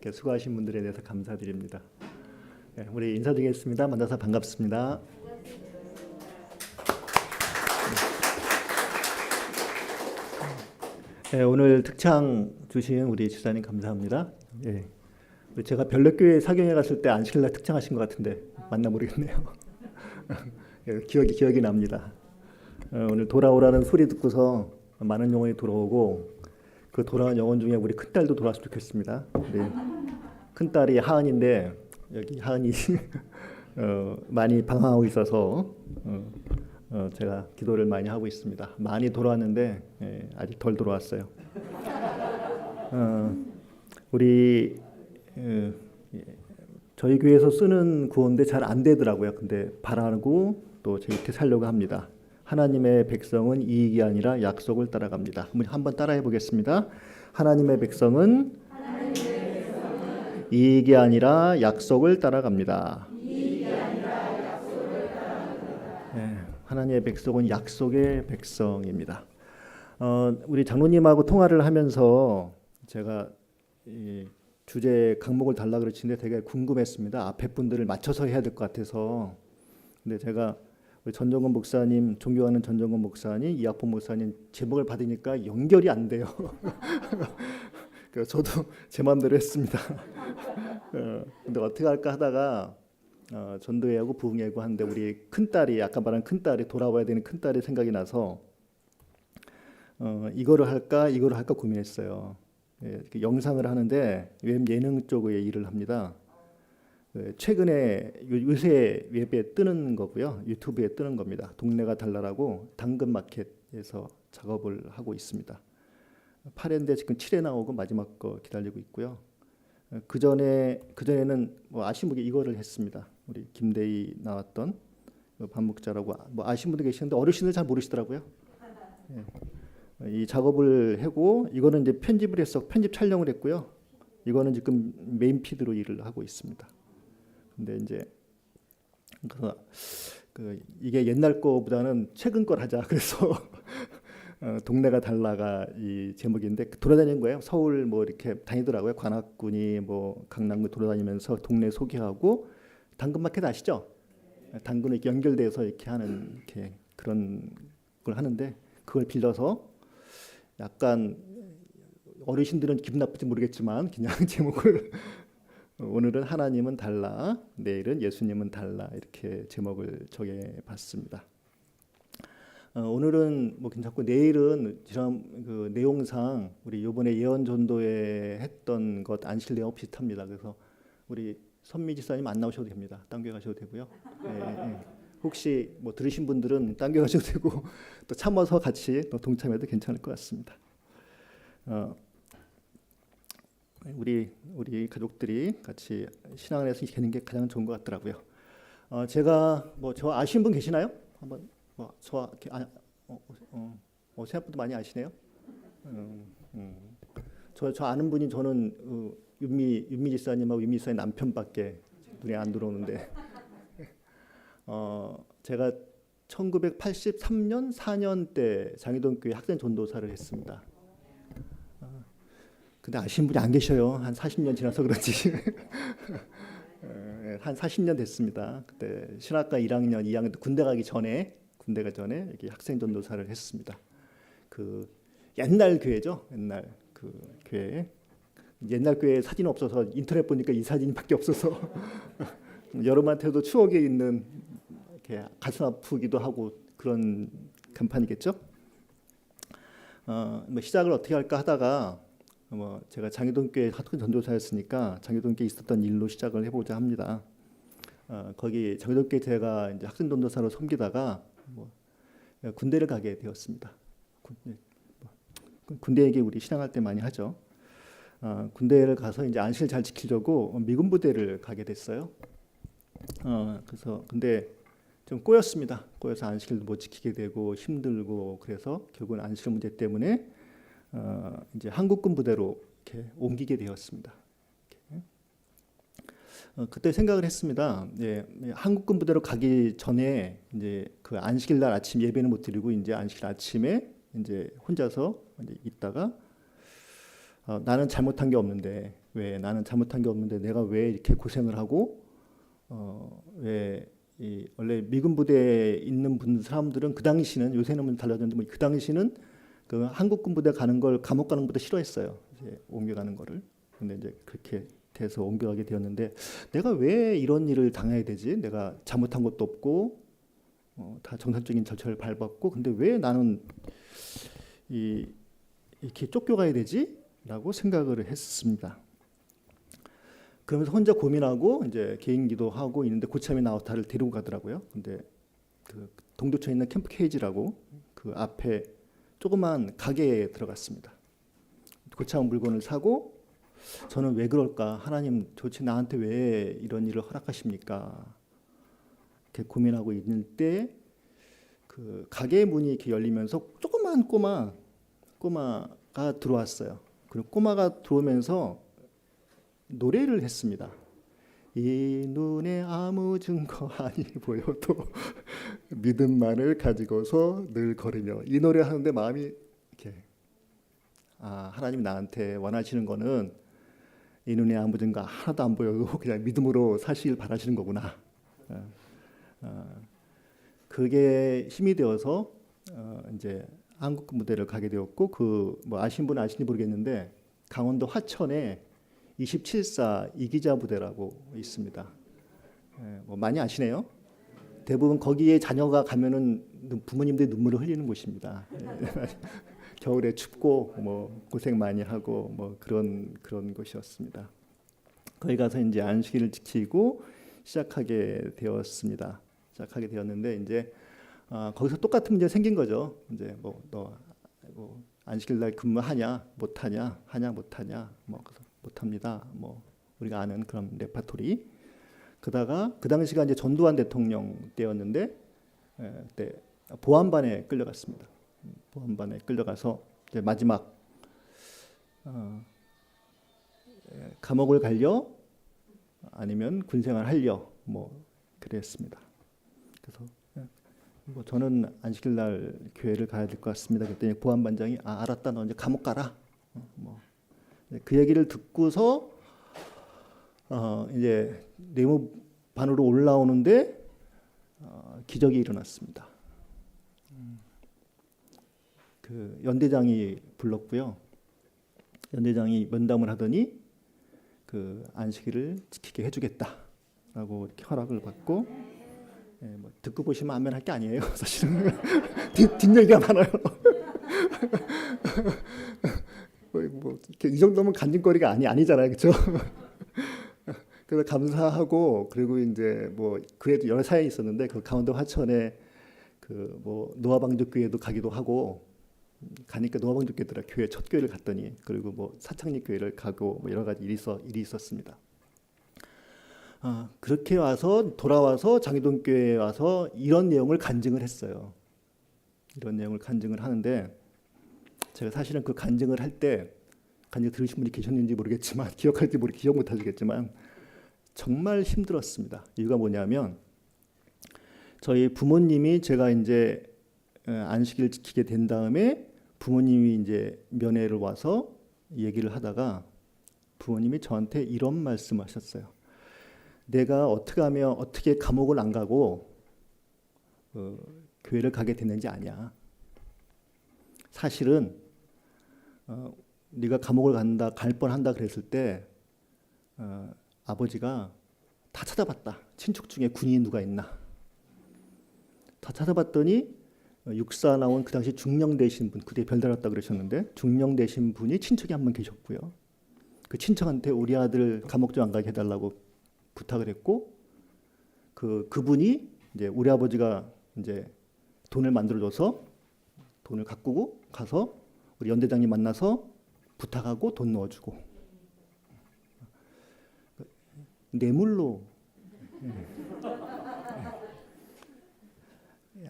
이렇게 수고하신 분들에 대해서 감사드립니다. 네, 우리 인사드리겠습니다. 만나서 반갑습니다. 네, 오늘 특창 주신 우리 지사님 감사합니다. 예, 제가 별내교회 사경에 갔을 때 안식일날 특창하신 것 같은데 맞나 모르겠네요. 예, 기억이 납니다. 오늘 돌아오라는 소리 듣고서 많은 영혼이 돌아오고 그 돌아온 영혼 중에 우리 큰딸도 돌아왔으면 좋겠습니다. 우리 큰딸이 하은인데 여기 하은이 많이 방황하고 있어서 제가 기도를 많이 하고 있습니다. 많이 돌아왔는데 아직 덜 돌아왔어요. 우리 저희 교회에서 쓰는 구호인데 잘 안 되더라고요. 근데 바라고 또 이렇게 살려고 합니다. 하나님의 백성은 이익이 아니라 약속을 따라갑니다. 한번 따라해 보겠습니다. 하나님의 백성은 이익이 아니라 약속을 따라갑니다. 네, 하나님의 백성은 약속의 백성입니다. 우리 장로님하고 통화를 하면서 제가 이 주제 강목을 달라 그러시는데 되게 궁금했습니다. 앞에 분들을 맞춰서 해야 될 것 같아서. 근데 제가 우리 전정건 목사님, 존경하는 전정건 목사님, 이학봉 목사님 제목을 받으니까 연결이 안 돼요. 그래서 저도 제 마음대로 했습니다. 근데 어떻게 할까 하다가 전도회하고 부흥회하고 하는데 우리 큰딸이 아까 말한 큰딸이 돌아와야 되는 큰딸이 생각이 나서 이거를 할까 고민했어요. 예, 영상을 하는데 웹 예능 쪽의 일을 합니다. 최근에 요새 웹에 뜨는 거고요. 유튜브에 뜨는 겁니다. 동네가 달라라고 당근마켓에서 작업을 하고 있습니다. 8회인데 지금 7회 나오고 마지막 거 기다리고 있고요. 그전에는 뭐 아시는 분이 이거를 했습니다. 우리 김대희 나왔던 반목자라고 뭐 아시는 분도 계시는데 어르신들 잘 모르시더라고요. 예. 이 작업을 하고 이거는 이제 편집 촬영을 했고요. 이거는 지금 메인 피드로 일을 하고 있습니다. 근데 이제 이게 옛날 거보다는 최근 걸 하자 그래서 동네가 달라가 이 제목인데 돌아다니는 거예요. 서울 뭐 이렇게 다니더라고요. 관악군이 뭐 강남구 돌아다니면서 동네 소개하고 당근마켓 아시죠? 당근에 이렇게 연결돼서 이렇게 하는 이렇게 그런 걸 하는데 그걸 빌려서 약간 어르신들은 기분 나쁠지 모르겠지만 그냥 제목을 오늘은 하나님은 달라, 내일은 예수님은 달라 이렇게 제목을 정해봤습니다. 오늘은 뭐 괜찮고 내일은 지난 그 내용상 우리 이번에 예언 전도회 했던 것 안식일 내용 비슷합니다. 그래서 우리 선미 지사님 안 나오셔도 됩니다. 딴 교회 가셔도 되고요. 네. 혹시 뭐 들으신 분들은 딴 교회 가셔도 되고 또 참아서 같이 또 동참해도 괜찮을 것 같습니다. 우리 가족들이 같이 신앙을 해서 되는 게 가장 좋은 것 같더라고요. 제가 뭐 저 아시는 분 계시나요? 한번 저 생각보다 많이 아시네요. 저 아는 분이 저는 윤미 지사님하고 윤미 지사님 남편밖에 눈에 안 들어오는데 제가 1983년 4년 때 장희동교회 학생 전도사를 했습니다. 근데 아시는 분이 안 계셔요. 한 40년 지나서 그런지 한 40년 됐습니다. 그때 신학과 1학년, 2학년 때 군대가 전에 여기 학생 전도사를 했습니다. 그 옛날 교회죠. 옛날 그 교회. 옛날 교회 사진 없어서 인터넷 보니까 이 사진밖에 없어서 여러분한테도 추억에 있는 이렇게 가슴 아프기도 하고 그런 간판이겠죠. 뭐 시작을 어떻게 할까 하다가 뭐 제가 장희동교회 학생 전도사였으니까 장희동교회에 있었던 일로 시작을 해보자 합니다. 거기 장희동교회 제가 이제 학생 전도사로 섬기다가 뭐 군대를 가게 되었습니다. 군대 얘기 우리 신앙할 때 많이 하죠. 군대를 가서 이제 안식을 잘 지키려고 미군 부대를 가게 됐어요. 그래서 근데 좀 꼬였습니다. 꼬여서 안식일도 못 지키게 되고 힘들고 그래서 결국은 안식 문제 때문에 이제 한국군 부대로 이렇게 옮기게 되었습니다. 그때 생각을 했습니다. 예, 한국군 부대로 가기 전에 이제 그 안식일 날 아침 예배는 못 드리고 이제 안식일 아침에 이제 혼자서 이제 있다가 나는 잘못한 게 없는데 왜 나는 잘못한 게 없는데 내가 왜 이렇게 고생을 하고 왜 원래 미군 부대에 있는 사람들은 그 당시는 요새는 달라졌는데 뭐 그 당시는 그 한국군 부대 가는 걸 감옥 가는 것보다 싫어했어요. 이제 옮겨가는 거를. 근데 이제 그렇게 돼서 옮겨가게 되었는데 내가 왜 이런 일을 당해야 되지? 내가 잘못한 것도 없고 다 정상적인 절차를 밟았고 근데 왜 나는 이렇게 쫓겨가야 되지? 라고 생각을 했습니다. 그러면서 혼자 고민하고 이제 개인기도 하고 있는데 고참이 나와서 다를 데리고 가더라고요. 근데 그 동두천에 있는 캠프 케이지라고 그 앞에 조그만 가게에 들어갔습니다. 고참 물건을 사고 저는 왜 그럴까? 하나님 도대체 나한테 왜 이런 일을 허락하십니까? 이렇게 고민하고 있는 때 그 가게 문이 이렇게 열리면서 조그만 꼬마가 들어왔어요. 그리고 꼬마가 들어오면서 노래를 했습니다. 이 눈에 아무 증거 아니 보여도 믿음만을 가지고서 늘 걸으며 이 노래 하는데 마음이 이렇게 하나님 나한테 원하시는 거는 이 눈에 아무 증거 하나도 안 보여도 그냥 믿음으로 사시길 바라시는 거구나. 그게 힘이 되어서 이제 한국 무대를 가게 되었고 그 뭐 아시는 분 아시는지 모르겠는데 강원도 화천에 27사 이기자 부대라고 있습니다. 뭐 많이 아시네요. 대부분 거기에 자녀가 가면은 부모님들이 눈물을 흘리는 곳입니다. 겨울에 춥고 뭐 고생 많이 하고 뭐 그런 곳이었습니다. 거기 가서 이제 안식일을 지키고 시작하게 되었습니다. 시작하게 되었는데 이제 거기서 똑같은 문제 생긴 거죠. 이제 뭐 너 안식일 날 근무하냐 못하냐 하냐 못하냐 뭐 못합니다. 뭐 우리가 아는 그런 레파토리. 그다가 그 당시가 이제 전두환 대통령 때였는데 그때 보안반에 끌려갔습니다. 보안반에 끌려가서 이제 마지막 감옥을 갈려 아니면 군생활 할려 뭐 그랬습니다. 그래서 뭐 저는 안식일 날 교회를 가야 될 것 같습니다. 그랬더니 보안반장이 알았다 너 이제 감옥 가라. 뭐 그 얘기를 듣고서 이제 내무반으로 올라오는데 기적이 일어났습니다. 그 연대장이 불렀고요. 연대장이 면담을 하더니 그 안식일을 지키게 해주겠다라고 이렇게 허락을 받고 뭐 듣고 보시면 아멘 할 게 아니에요. 사실은 뒷얘기가 많아요. 뭐 이 정도면 간증거리가 아니잖아요, 그렇죠? 그래서 감사하고 그리고 이제 뭐 그에도 여러 사연이 있었는데 그 강원도 화천에 그 뭐 노아방족교회도 가기도 하고 가니까 노아방족교회더라 교회 첫 교회를 갔더니 그리고 뭐 사창리 교회를 가고 뭐 여러 가지 일이 있었습니다. 그렇게 돌아와서 장희동 교회에 와서 이런 내용을 간증을 했어요. 이런 내용을 간증을 하는데 제가 사실은 그 간증을 할 때 간증 들으신 분이 계셨는지 모르겠지만 기억할지 기억 못 하시겠지만 정말 힘들었습니다. 이유가 뭐냐면 저희 부모님이 제가 이제 안식일 지키게 된 다음에 부모님이 이제 면회를 와서 얘기를 하다가 부모님이 저한테 이런 말씀하셨어요. 내가 어떻게 감옥을 안 가고 교회를 가게 됐는지 아냐. 사실은 네가 감옥을 갈 뻔한다 그랬을 때 아버지가 다 찾아봤다. 친척 중에 군인이 누가 있나. 다 찾아봤더니 육사 나온 그 당시 중령 되신 분, 그때 별 달았다 그러셨는데 중령 되신 분이 친척이 한 분 계셨고요. 그 친척한테 우리 아들 감옥 좀 안 가게 해달라고 부탁을 했고 그분이 이제 우리 아버지가 이제 돈을 만들어줘서 돈을 가꾸고 가서 우리 연대장님 만나서 부탁하고 돈 넣어주고 뇌물로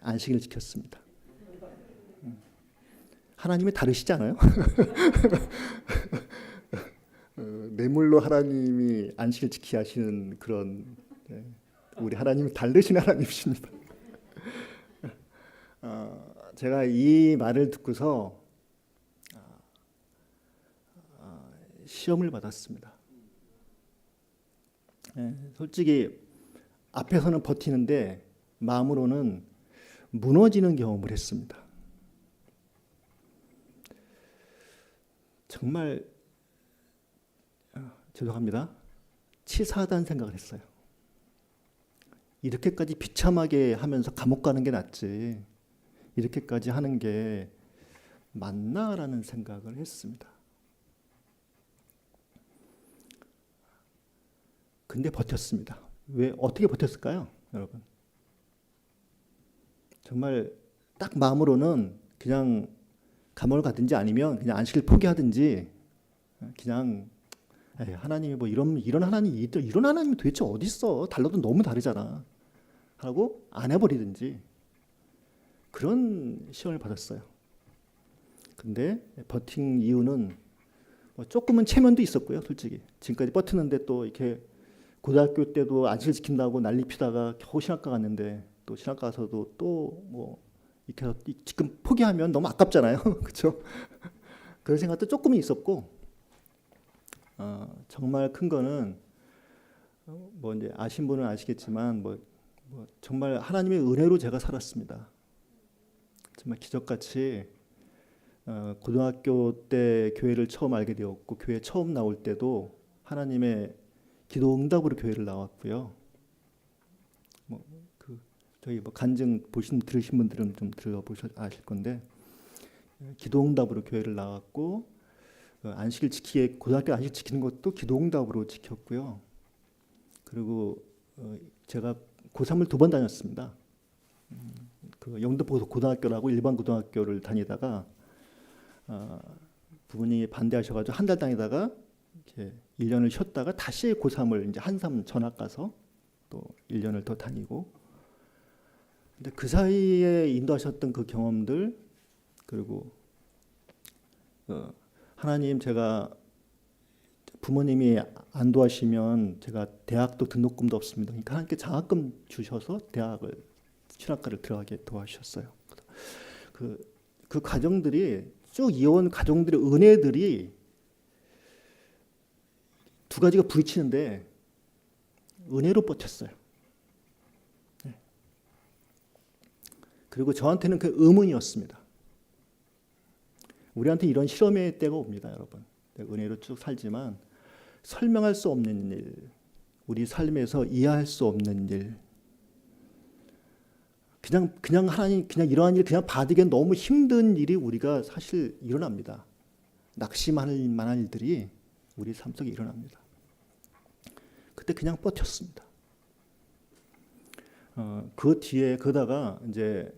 안식일을 지켰습니다. 하나님이 다르시지 않아요? 뇌물로 하나님이 안식일 지키게 하시는 그런 우리 하나님이 다르신 하나님이십니다. 제가 이 말을 듣고서 시험을 받았습니다. 솔직히 앞에서는 버티는데 마음으로는 무너지는 경험을 했습니다. 정말 죄송합니다. 치사하다는 생각을 했어요. 이렇게까지 비참하게 하면서 감옥 가는 게 낫지. 이렇게까지 하는 게 맞나라는 생각을 했습니다. 근데 버텼습니다. 왜 어떻게 버텼을까요, 여러분? 정말 딱 마음으로는 그냥 감옥을 가든지 아니면 그냥 안식을 포기하든지 그냥 하나님이 뭐 이런 하나님이 이런 하나님이 도대체 어디 있어? 달라도 너무 다르잖아. 하고 안 해버리든지 그런 시험을 받았어요. 근데 버틴 이유는 뭐 조금은 체면도 있었고요, 솔직히. 지금까지 버티는데 또 이렇게 고등학교 때도 안식을 지킨다고 난리 피다가 겨우 신학과 갔는데 또 신학과 가서도 또 뭐 이렇게 해서 지금 포기하면 너무 아깝잖아요, 그렇죠? 그런 생각도 조금은 있었고, 정말 큰 거는 뭐 이제 아신 분은 아시겠지만 뭐 정말 하나님의 은혜로 제가 살았습니다. 정말 기적같이 고등학교 때 교회를 처음 알게 되었고 교회 처음 나올 때도 하나님의 기도 응답으로 교회를 나왔고요. 저희 뭐 간증 들으신 분들은 좀 들어보셔 아실 건데 기도 응답으로 교회를 나왔고 안식일 고등학교 안식 지키는 것도 기도 응답으로 지켰고요. 그리고 제가 고3을 2번 다녔습니다. 그 영등포 고등학교라고 일반 고등학교를 다니다가 부모님이 반대하셔가지고 한 달 다니다가 이렇게 1년을 쉬었다가 다시 고3을 이제 한삼 전학 가서 또 1년을 더 다니고. 근데 그 사이에 인도하셨던 그 경험들 그리고 하나님 제가 부모님이 안 도와시면 제가 대학도 등록금도 없습니다. 그러니까 하나님께 장학금 주셔서 신학과를 들어가게 도와주셨어요. 그 가정들이 쭉 이어온 가정들의 은혜들이 두 가지가 부딪히는데 은혜로 버텼어요. 그리고 저한테는 그 의문이었습니다. 우리한테 이런 실험의 때가 옵니다, 여러분. 은혜로 쭉 살지만 설명할 수 없는 일, 우리 삶에서 이해할 수 없는 일, 그냥 하나님 그냥 이러한 일 그냥 받으기엔 너무 힘든 일이 우리가 사실 일어납니다. 낙심할 만한 일들이 우리 삶 속에 일어납니다. 그때 그냥 버텼습니다. 그 뒤에 그러다가 이제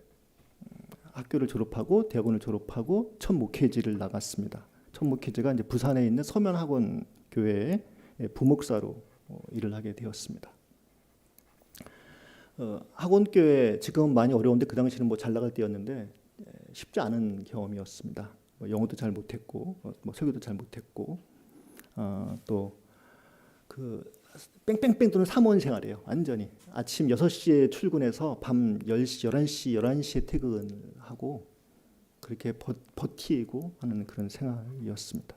학교를 졸업하고 대학원을 졸업하고 첫 목회지를 나갔습니다. 첫 목회지가 이제 부산에 있는 서면학원 교회의 부목사로 일을 하게 되었습니다. 학원교회 지금은 많이 어려운데 그 당시는 뭐 잘 나갈 때였는데 쉽지 않은 경험이었습니다. 영어도 잘 못했고 설교도 잘 못했고 또 그 뺑뺑뺑 도는 사무원 생활이에요. 완전히 아침 6시에 출근해서 밤 10시, 11시에 퇴근하고 그렇게 버티고 하는 그런 생활이었습니다.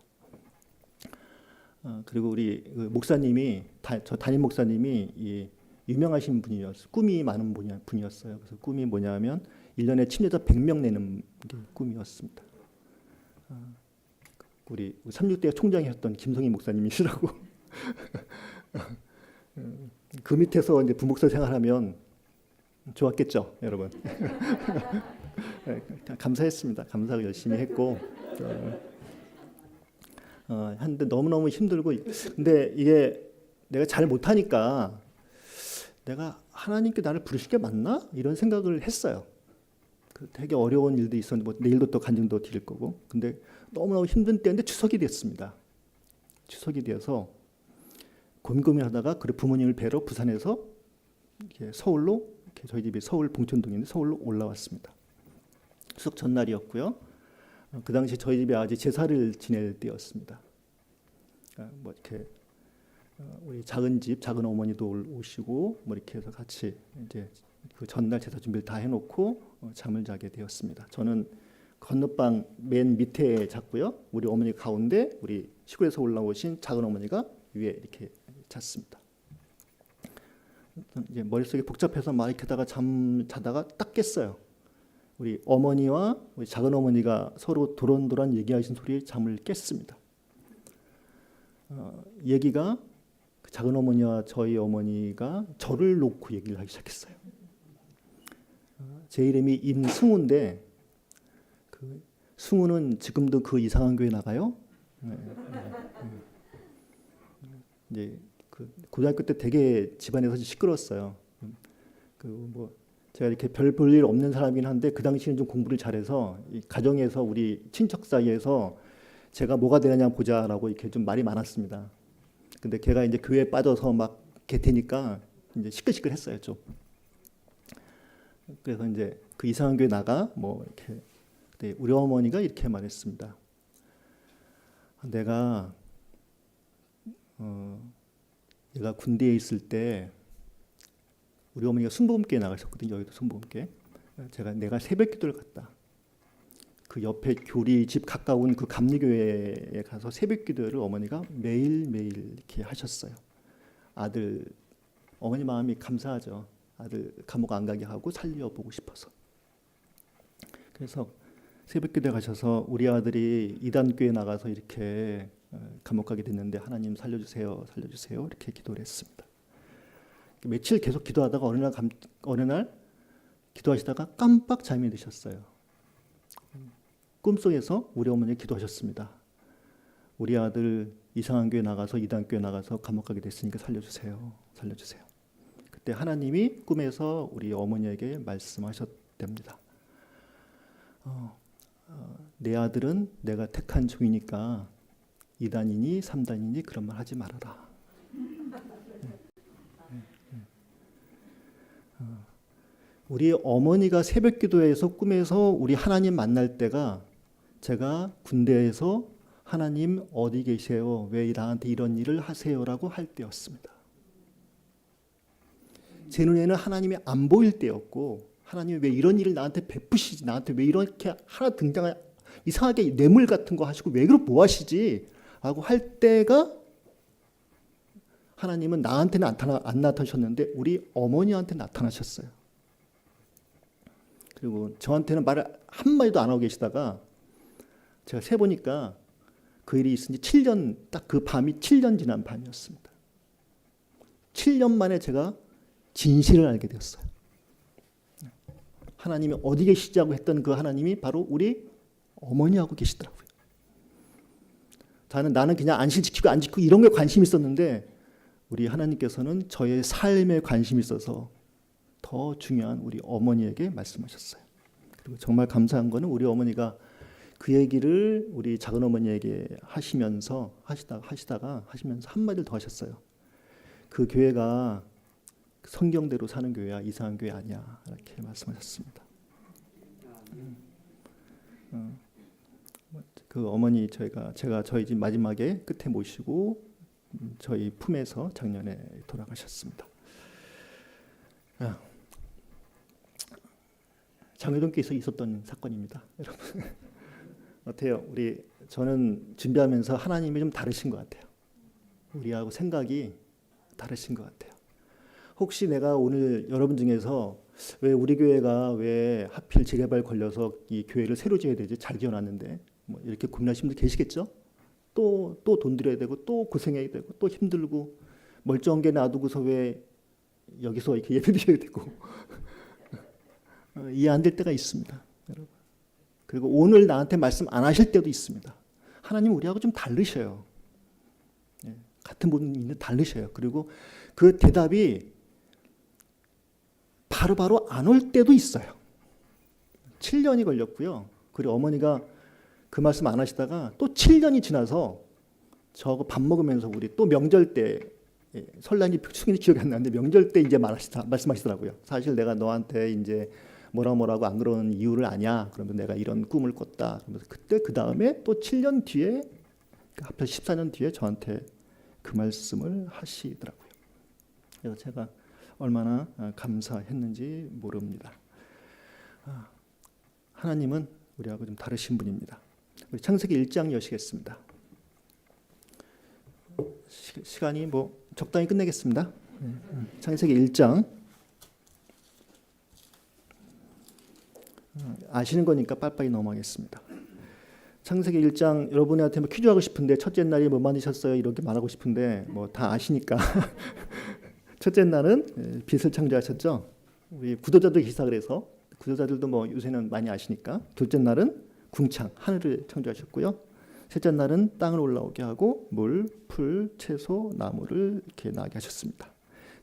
그리고 우리 목사님이 저 담임 목사님이 유명하신 분이었어요. 꿈이 많은 분이었어요. 그래서 꿈이 뭐냐면 1년에 침례자 100명 내는 게 꿈이었습니다. 우리 36대 총장이었던 김성희 목사님이시라고. 그 밑에서 이제 부목사 생활하면 좋았겠죠, 여러분. 감사했습니다. 감사하고 열심히 했고, 한데 너무너무 힘들고, 근데 이게 내가 잘 못하니까 내가 하나님께 나를 부르실 게 맞나? 이런 생각을 했어요. 되게 어려운 일도 있었는데 뭐 내일도 또 간증도 드릴 거고, 근데 너무너무 힘든 때인데 추석이 됐습니다. 추석이 되어서 고민하다가 그래 부모님을 뵈러 부산에서 이렇게 서울로 이렇게 저희 집이 서울 봉천동인데 서울로 올라왔습니다. 추석 전날이었고요. 그 당시 저희 집에 아직 제사를 지낼 때였습니다. 뭐 이렇게 우리 작은 집 작은 어머니도 오시고 뭐 이렇게 해서 같이 이제 그 전날 제사 준비를 다 해놓고 잠을 자게 되었습니다. 저는 건너방 맨 밑에 잤고요. 우리 어머니 가운데 우리 시골에서 올라오신 작은 어머니가 위에 이렇게 잤습니다. 이제 머릿속이 복잡해서 막 이렇게 다가 잠 자다가 딱 깼어요. 우리 어머니와 우리 작은 어머니가 서로 도란도란 얘기하신 소리에 잠을 깼습니다. 얘기가 작은 어머니와 저희 어머니가 저를 놓고 얘기를 하기 시작했어요. 제 이름이 임승우인데 그 승우는 지금도 그 이상한 교회 나가요? 이제 그 고등학교 때 되게 집안에서 시끄러웠어요. 그 뭐 제가 이렇게 별 볼 일 없는 사람이긴 한데 그 당시에는 좀 공부를 잘해서 이 가정에서 우리 친척 사이에서 제가 뭐가 되느냐 보자라고 이렇게 좀 말이 많았습니다. 근데 걔가 이제 교회에 빠져서 막 개태니까 이제 시끌시끌했어요 좀. 그래서 이제 그 이상한 교회 나가 뭐 이렇게. 근데 우리 어머니가 이렇게 말했습니다. 내가 얘가 군대에 있을 때 우리 어머니가 순복음교회 나가셨거든요. 여기도 순복음교회. 내가 새벽기도를 갔다. 그 옆에 교리 집 가까운 그 감리교회에 가서 새벽기도를 어머니가 매일매일 이렇게 하셨어요. 아들 어머니 마음이 감사하죠. 아들 감옥 안 가게 하고 살려보고 싶어서. 그래서 새벽기도에 가셔서 우리 아들이 이단교회 나가서 이렇게 감옥 가게 됐는데 하나님 살려주세요, 살려주세요 이렇게 기도를 했습니다. 며칠 계속 기도하다가 어느 날 기도하시다가 깜빡 잠이 드셨어요. 꿈속에서 우리 어머니 기도하셨습니다. 우리 아들 이상한 교회 나가서 이단교회 나가서 감옥 가게 됐으니까 살려주세요, 살려주세요. 그때 하나님이 꿈에서 우리 어머니에게 말씀하셨답니다. 내 아들은 내가 택한 종이니까 2단이니 3단이니 그런 말 하지 말아라. 우리 어머니가 새벽기도에서 꿈에서 우리 하나님 만날 때가 제가 군대에서 하나님 어디 계세요? 왜 나한테 이런 일을 하세요라고 할 때였습니다. 제 눈에는 하나님이 안 보일 때였고 하나님이 왜 이런 일을 나한테 베푸시지? 나한테 왜 이렇게 하나 등장한 이상하게 뇌물 같은 거 하시고 왜 그렇게 뭐 하시지? 라고 할 때가 하나님은 나한테는 안 나타나셨는데 우리 어머니한테 나타나셨어요. 그리고 저한테는 말을 한마디도 안 하고 계시다가 제가 세보니까 그 일이 있은 지 7년, 딱 그 밤이 7년 지난 밤이었습니다. 7년 만에 제가 진실을 알게 되었어요. 하나님이 어디 계시자고 했던 그 하나님이 바로 우리 어머니하고 계시더라고요. 나는 그냥 안실 지키고 안 지키고 이런 거에 관심이 있었는데 우리 하나님께서는 저의 삶에 관심이 있어서 더 중요한 우리 어머니에게 말씀하셨어요. 그리고 정말 감사한 거는 우리 어머니가 그 얘기를 우리 작은 어머니에게 하시면서 한마디를 더 하셨어요. 그 교회가 성경대로 사는 교회야, 이상한 교회 아니야, 이렇게 말씀하셨습니다. 그 어머니 제가 저희 집 마지막에 끝에 모시고 저희 품에서 작년에 돌아가셨습니다. 장회동교에서 있었던 사건입니다, 여러분. 어때요? 저는 준비하면서 하나님이 좀 다르신 것 같아요. 우리하고 생각이 다르신 것 같아요. 혹시 내가 오늘 여러분 중에서 왜 우리 교회가 왜 하필 재개발 걸려서 이 교회를 새로 지어야 되지? 잘 지어놨는데 뭐 이렇게 고민하시는 분들 계시겠죠? 또 돈 들여야 되고 또 고생해야 되고 또 힘들고 멀쩡한 게 놔두고서 왜 여기서 이렇게 예배드려야 되고 이해 안 될 때가 있습니다, 여러분. 그리고 오늘 나한테 말씀 안 하실 때도 있습니다. 하나님 우리하고 좀 다르셔요. 같은 분이 있는데 다르셔요. 그리고 그 대답이 바로바로 안 올 때도 있어요. 7년이 걸렸고요. 그리고 어머니가 그 말씀 안 하시다가 또 7년이 지나서 저하고 밥 먹으면서 우리 또 명절 때 설날이 충분히 기억이 안 나는데 명절 때 이제 말씀하시더라고요. 사실 내가 너한테 이제 뭐라고 안 그러는 이유를 아냐? 그러면 내가 이런 꿈을 꿨다. 그러면서 그때 그 다음에 또 7년 뒤에 합쳐 14년 뒤에 저한테 그 말씀을 하시더라고요. 그래서 제가 얼마나 감사했는지 모릅니다. 하나님은 우리하고 좀 다르신 분입니다. 우리 창세기 1장 여시겠습니다. 시간이 뭐 적당히 끝내겠습니다. 창세기 1장. 아시는 거니까 빨리빨리 넘어가겠습니다. 창세기 1장 여러분한테 뭐 퀴즈 하고 싶은데 첫째 날이 뭐 만드셨어요? 이렇게 말하고 싶은데 뭐 다 아시니까. 첫째 날은 빛을 창조하셨죠. 우리 구도자도 기사 그래서 구도자들도 뭐 요새는 많이 아시니까. 둘째 날은 궁창 하늘을 창조하셨고요. 셋째 날은 땅을 올라오게 하고 물, 풀, 채소, 나무를 이렇게 나게 하셨습니다.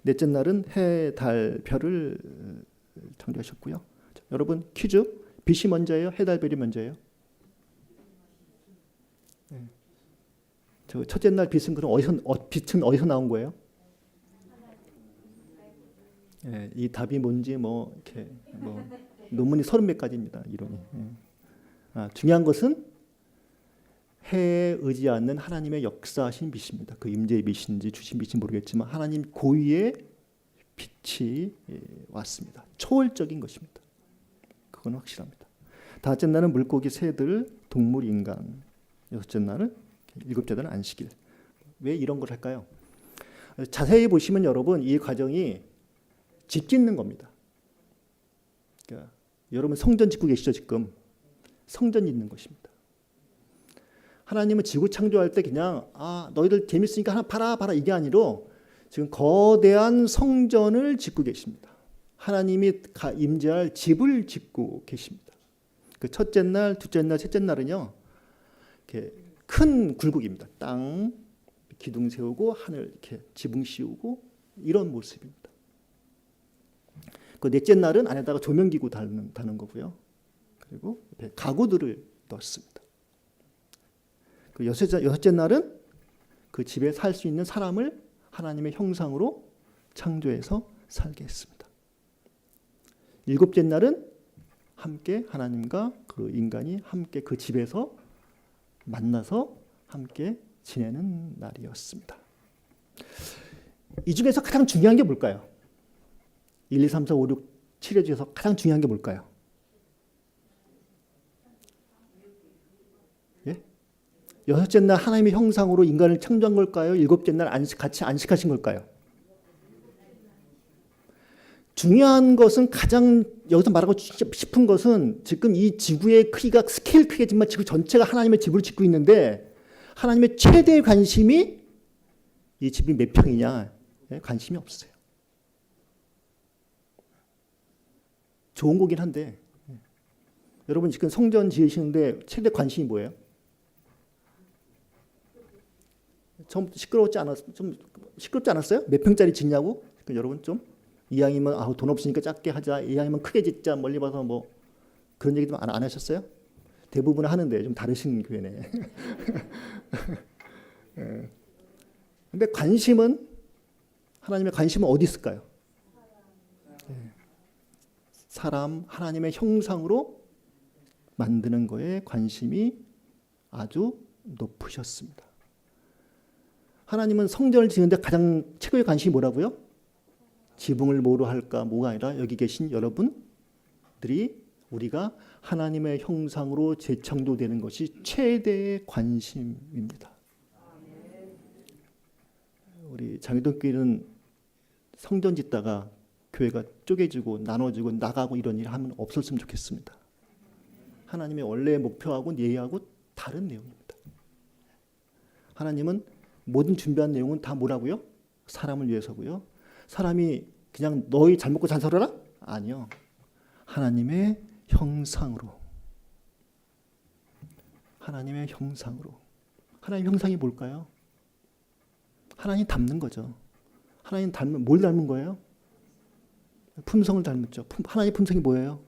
넷째 날은 해, 달, 별을 창조하셨고요. 자, 여러분 퀴즈. 빛이 먼저예요? 해, 달, 별이 먼저예요? 네. 저 첫째 날 빛은 그럼 빛은 어디서 나온 거예요? 네, 이 답이 뭔지 뭐 이렇게 뭐 논문이 30몇 가지입니다. 이론이. 중요한 것은 해에 의지하는 하나님의 역사하신 빛입니다. 그 임재의 빛인지 주신 빛인지 모르겠지만 하나님 고유의 빛이 왔습니다. 초월적인 것입니다. 그건 확실합니다. 다섯째 날은 물고기, 새들, 동물, 인간. 여섯째 날은 일곱째 날은 안식일. 왜 이런 걸 할까요? 자세히 보시면 여러분 이 과정이 집 짓는 겁니다. 그러니까 여러분 성전 짓고 계시죠 지금? 성전 짓는 것입니다. 하나님은 지구 창조할 때 그냥 너희들 재밌으니까 하나 봐라 이게 아니라 지금 거대한 성전을 짓고 계십니다. 하나님이 임재할 집을 짓고 계십니다. 그 첫째 날, 둘째 날, 셋째 날은요 이렇게 큰 굴곡입니다. 땅 기둥 세우고 하늘 이렇게 지붕 씌우고 이런 모습입니다. 그 넷째 날은 안에다가 조명기구 다는 거고요. 그리고 가구들을 넣었습니다. 그 여섯째 날은 그 집에 살 수 있는 사람을 하나님의 형상으로 창조해서 살게 했습니다. 일곱째 날은 함께 하나님과 그 인간이 함께 그 집에서 만나서 함께 지내는 날이었습니다. 이 중에서 가장 중요한 게 뭘까요? 1, 2, 3, 4, 5, 6, 7회 중에서 가장 중요한 게 뭘까요? 예? 여섯째 날 하나님의 형상으로 인간을 창조한 걸까요? 일곱째 날 같이 안식하신 걸까요? 중요한 것은 가장 여기서 말하고 싶은 것은 지금 이 지구의 크기가 스케일 크겠지만 지구 전체가 하나님의 집을 짓고 있는데 하나님의 최대의 관심이 이 집이 몇 평이냐 관심이 없어요. 좋은 거긴 한데 여러분 지금 성전 지으시는데 최대 관심이 뭐예요? 좀 시끄럽지 않았어요? 몇 평짜리 짓냐고? 여러분 좀 이왕이면 돈 없으니까 작게 하자. 이왕이면 크게 짓자. 멀리 봐서 뭐 그런 얘기도 안 하셨어요? 대부분 하는데 좀 다르신 교회네. 근데 관심은 하나님의 관심은 어디 있을까요? 사람 하나님의 형상으로 만드는 거에 관심이 아주 높으셨습니다. 하나님은 성전을 짓는데 가장 최고의 관심이 뭐라고요? 지붕을 뭐로 할까? 뭐가 아니라 여기 계신 여러분들이 우리가 하나님의 형상으로 재창조되는 것이 최대의 관심입니다. 우리 장희동교회는 성전 짓다가 교회가 쪼개지고 나눠지고 나가고 이런 일 하면 없었으면 좋겠습니다. 하나님의 원래의 목표하고 예의하고 다른 내용입니다. 하나님은 모든 준비한 내용은 다 뭐라고요? 사람을 위해서고요. 사람이 그냥 너희 잘 먹고 잘 살아라? 아니요. 하나님의 형상으로. 하나님의 형상으로. 하나님 형상이 뭘까요? 하나님 닮는 거죠. 하나님 닮은 뭘 닮은 거예요? 품성을 닮았죠. 하나님의 품성이 뭐예요?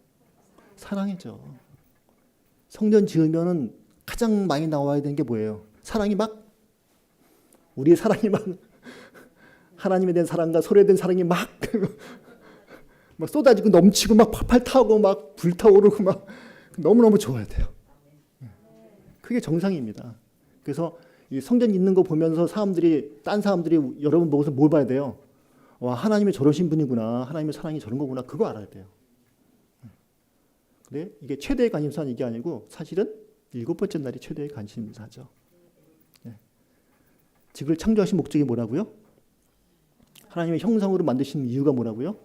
사랑이죠. 성전 지으면은 가장 많이 나와야 되는 게 뭐예요? 사랑이 막 우리의 사랑이 막 하나님에 대한 사랑과 서로에 대한 사랑이 막 쏟아지고 넘치고 막 팔팔 타고 막 불타오르고 막 너무너무 좋아야 돼요. 그게 정상입니다. 그래서 이 성전 있는 거 보면서 딴 사람들이 여러분 보고서 뭘 봐야 돼요? 와, 하나님이 저러신 분이구나. 하나님의 사랑이 저런 거구나. 그거 알아야 돼요. 근데 이게 최대의 관심사는 이게 아니고 사실은 일곱 번째 날이 최대의 관심사죠. 지구를 창조하신 목적이 뭐라고요? 하나님의 형상으로 만드신 이유가 뭐라고요?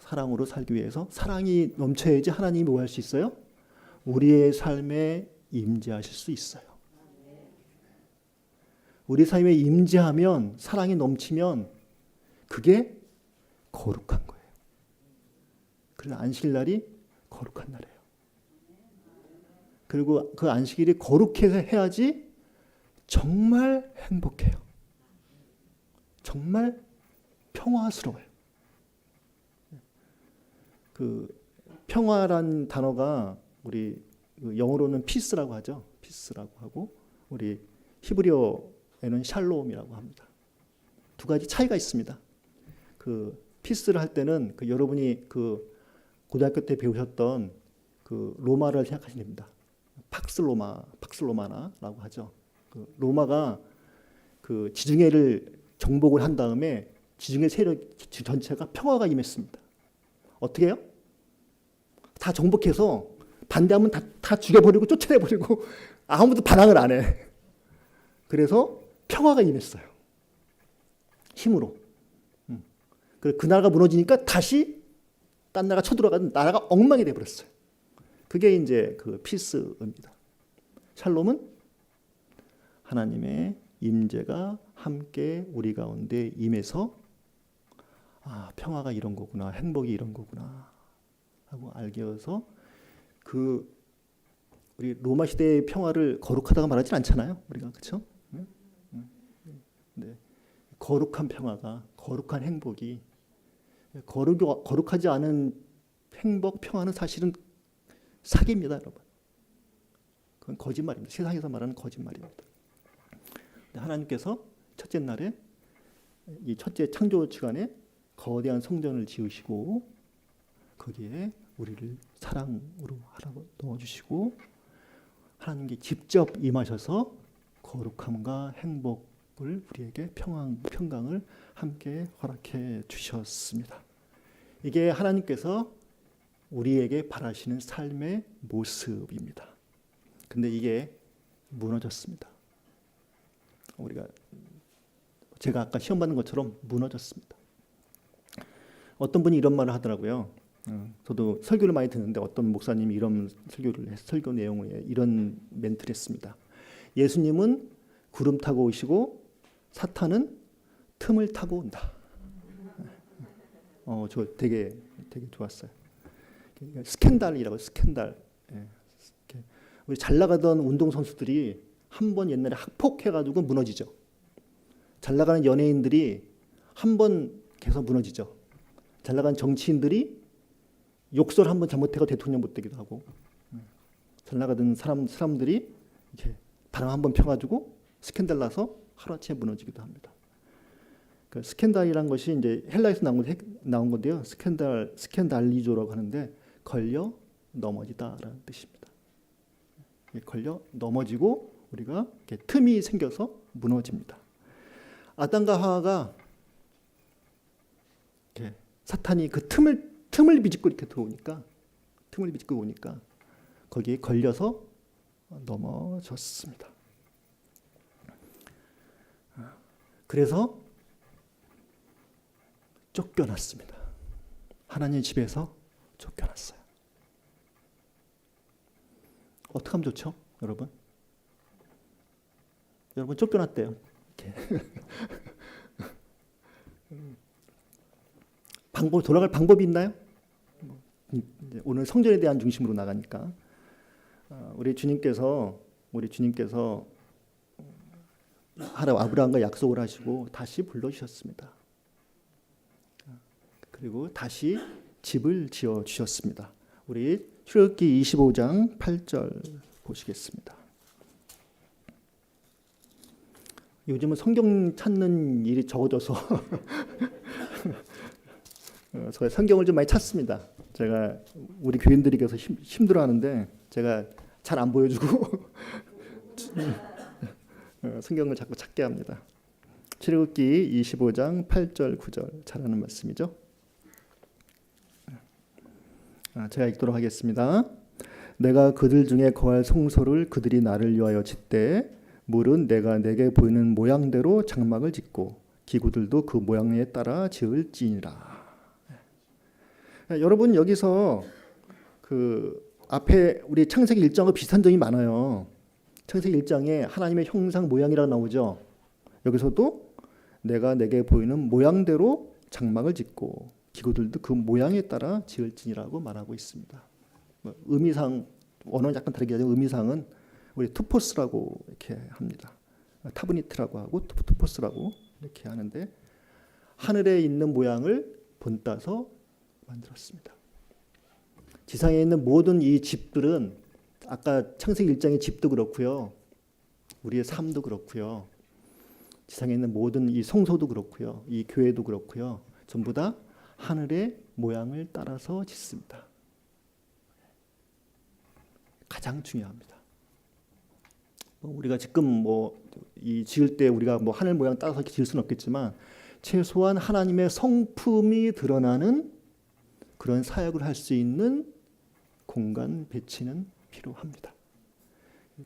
사랑으로 살기 위해서. 사랑이 넘쳐야지 하나님이 뭐 할 수 있어요? 우리의 삶에 임재하실 수 있어요. 우리 삶에 임재하면, 사랑이 넘치면 그게 거룩한 거예요. 그래서 안식일날이 거룩한 날이에요. 그리고 그 안식일이 거룩해서 해야지 정말 행복해요. 정말 평화스러워요. 그 평화란 단어가 우리 영어로는 피스라고 하죠. 피스라고 하고 우리 히브리어에는 샬롬이라고 합니다. 두 가지 차이가 있습니다. 그 피스를 할 때는 그 여러분이 그 고등학교 때 배우셨던 그 로마를 생각하시면 됩니다. 팍슬로마나라고 하죠. 그 로마가 그 지중해를 정복을 한 다음에 지중해 세력 전체가 평화가 임했습니다. 어떻게 해요? 다 정복해서 반대하면 다 죽여버리고 쫓아내버리고 아무도 반항을 안 해. 그래서 평화가 임했어요. 힘으로. 그 나라가 무너지니까 다시 딴 나라가 쳐들어가는 나라가 엉망이 돼버렸어요. 그게 이제 그 피스입니다. 샬롬은 하나님의 임재가 함께 우리 가운데 임해서 평화가 이런 거구나, 행복이 이런 거구나 하고 알게 해서 그 우리 로마 시대의 평화를 거룩하다고 말하진 않잖아요. 우리가 그렇죠? 네. 거룩한 평화가, 거룩한 행복이, 거룩하지 않은 행복, 평화는 사실은 사기입니다, 여러분. 그건 거짓말입니다. 세상에서 말하는 거짓말입니다. 하나님께서 첫째 날에 이 첫째 창조 주간에 거대한 성전을 지으시고 거기에 우리를 사랑으로 하라고 넣어주시고 하나님께 직접 임하셔서 거룩함과 행복을 우리에게 평강을 함께 허락해 주셨습니다. 이게 하나님께서 우리에게 바라시는 삶의 모습입니다. 근데 이게 무너졌습니다. 제가 아까 시험 받는 것처럼 무너졌습니다. 어떤 분이 이런 말을 하더라고요. 저도 설교를 많이 듣는데 어떤 목사님이 이런 설교 내용을 이런 멘트를 했습니다. 예수님은 구름 타고 오시고 사탄은 틈을 타고 온다. 저 되게 좋았어요. 스캔들이라고 스캔들. 우리 잘 나가던 운동 선수들이 한 번 옛날에 학폭해가지고 무너지죠. 잘 나가는 연예인들이 한 번 계속 무너지죠. 잘 나가는 정치인들이 욕설 한 번 잘못해서 대통령 못 되기도 하고, 잘 나가던 사람들이 이렇게 바람 한 번 펴가지고 스캔들 나서 하루아침에 무너지기도 합니다. 그 스캔들이란 것이 이제 헬라에서 나온 건데요. 스캔달리조라고 하는데 걸려 넘어지다라는 뜻입니다. 걸려 넘어지고 우리가 이렇게 틈이 생겨서 무너집니다. 아담과 하와가 이렇게 사탄이 그 틈을 비집고 이렇게 들어오니까 거기에 걸려서 넘어졌습니다. 그래서 쫓겨났습니다. 하나님 집에서 쫓겨났어요. 어떻게 하면 좋죠, 여러분? 여러분 쫓겨났대요. 돌아갈 방법이 있나요? 오늘 성전에 대한 중심으로 나가니까 우리 주님께서 아브라함과 약속을 하시고 다시 불러주셨습니다. 그리고 다시 집을 지어 주셨습니다. 우리 출애굽기 25장 8절 보시겠습니다. 요즘은 성경 찾는 일이 적어져서 제가 성경을 좀 많이 찾습니다. 제가 우리 교인들이 계속 힘들어하는데 제가 잘 안 보여주고 성경을 자꾸 찾게 합니다. 출애굽기 25장 8절 9절 잘하는 말씀이죠. 제가 읽도록 하겠습니다. 내가 그들 중에 거할 성소를 그들이 나를 위하여 짓되 물은 내가 내게 보이는 모양대로 장막을 짓고 기구들도 그 모양에 따라 지을지니라. 여러분 여기서 그 앞에 우리 창세기 1장과 비슷한 점이 많아요. 창세기 1장에 하나님의 형상 모양이라고 나오죠. 여기서도 내가 내게 보이는 모양대로 장막을 짓고 기구들도 그 모양에 따라 지을지니라고 말하고 있습니다. 의미상 언어는 약간 다르게 하지만 의미상은 우리 투포스라고 이렇게 합니다. 타브니트라고 하고 투포스라고 이렇게 하는데 하늘에 있는 모양을 본따서 만들었습니다. 지상에 있는 모든 이 집들은 아까 창세기 1장의 집도 그렇고요. 우리의 삶도 그렇고요. 지상에 있는 모든 이 성소도 그렇고요. 이 교회도 그렇고요. 전부 다 하늘의 모양을 따라서 짓습니다. 가장 중요합니다. 우리가 지금 이 지을 때 우리가 하늘 모양 따라서 지을 수는 없겠지만 최소한 하나님의 성품이 드러나는 그런 사역을 할 수 있는 공간 배치는 필요합니다.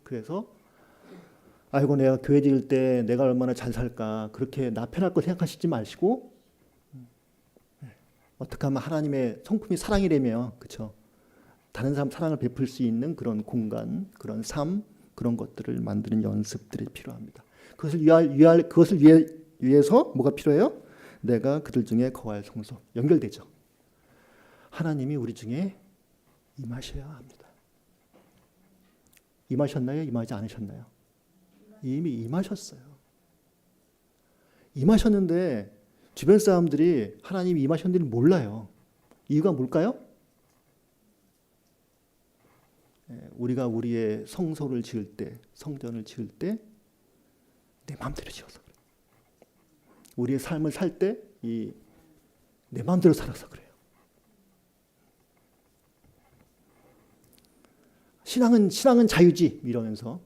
그래서 아이고 내가 교회 지을 때 내가 얼마나 잘 살까 그렇게 나 편할 거 생각하시지 마시고 어떻게 하면 하나님의 성품이 사랑이라며 그렇죠? 다른 사람 사랑을 베풀 수 있는 그런 공간, 그런 삶, 그런 것들을 만드는 연습들이 필요합니다. 그것을 위해서 뭐가 필요해요? 내가 그들 중에 거할 성소. 연결되죠. 하나님이 우리 중에 임하셔야 합니다. 임하셨나요? 임하지 않으셨나요? 이미 임하셨어요. 임하셨는데 주변 사람들이 하나님이 임하셨는지를 몰라요. 이유가 뭘까요? 우리가 우리의 성소를 지을 때, 성전을 지을 때 내 마음대로 지어서 그래요. 우리의 삶을 살 때 내 마음대로 살아서 그래요. 신앙은 자유지 이러면서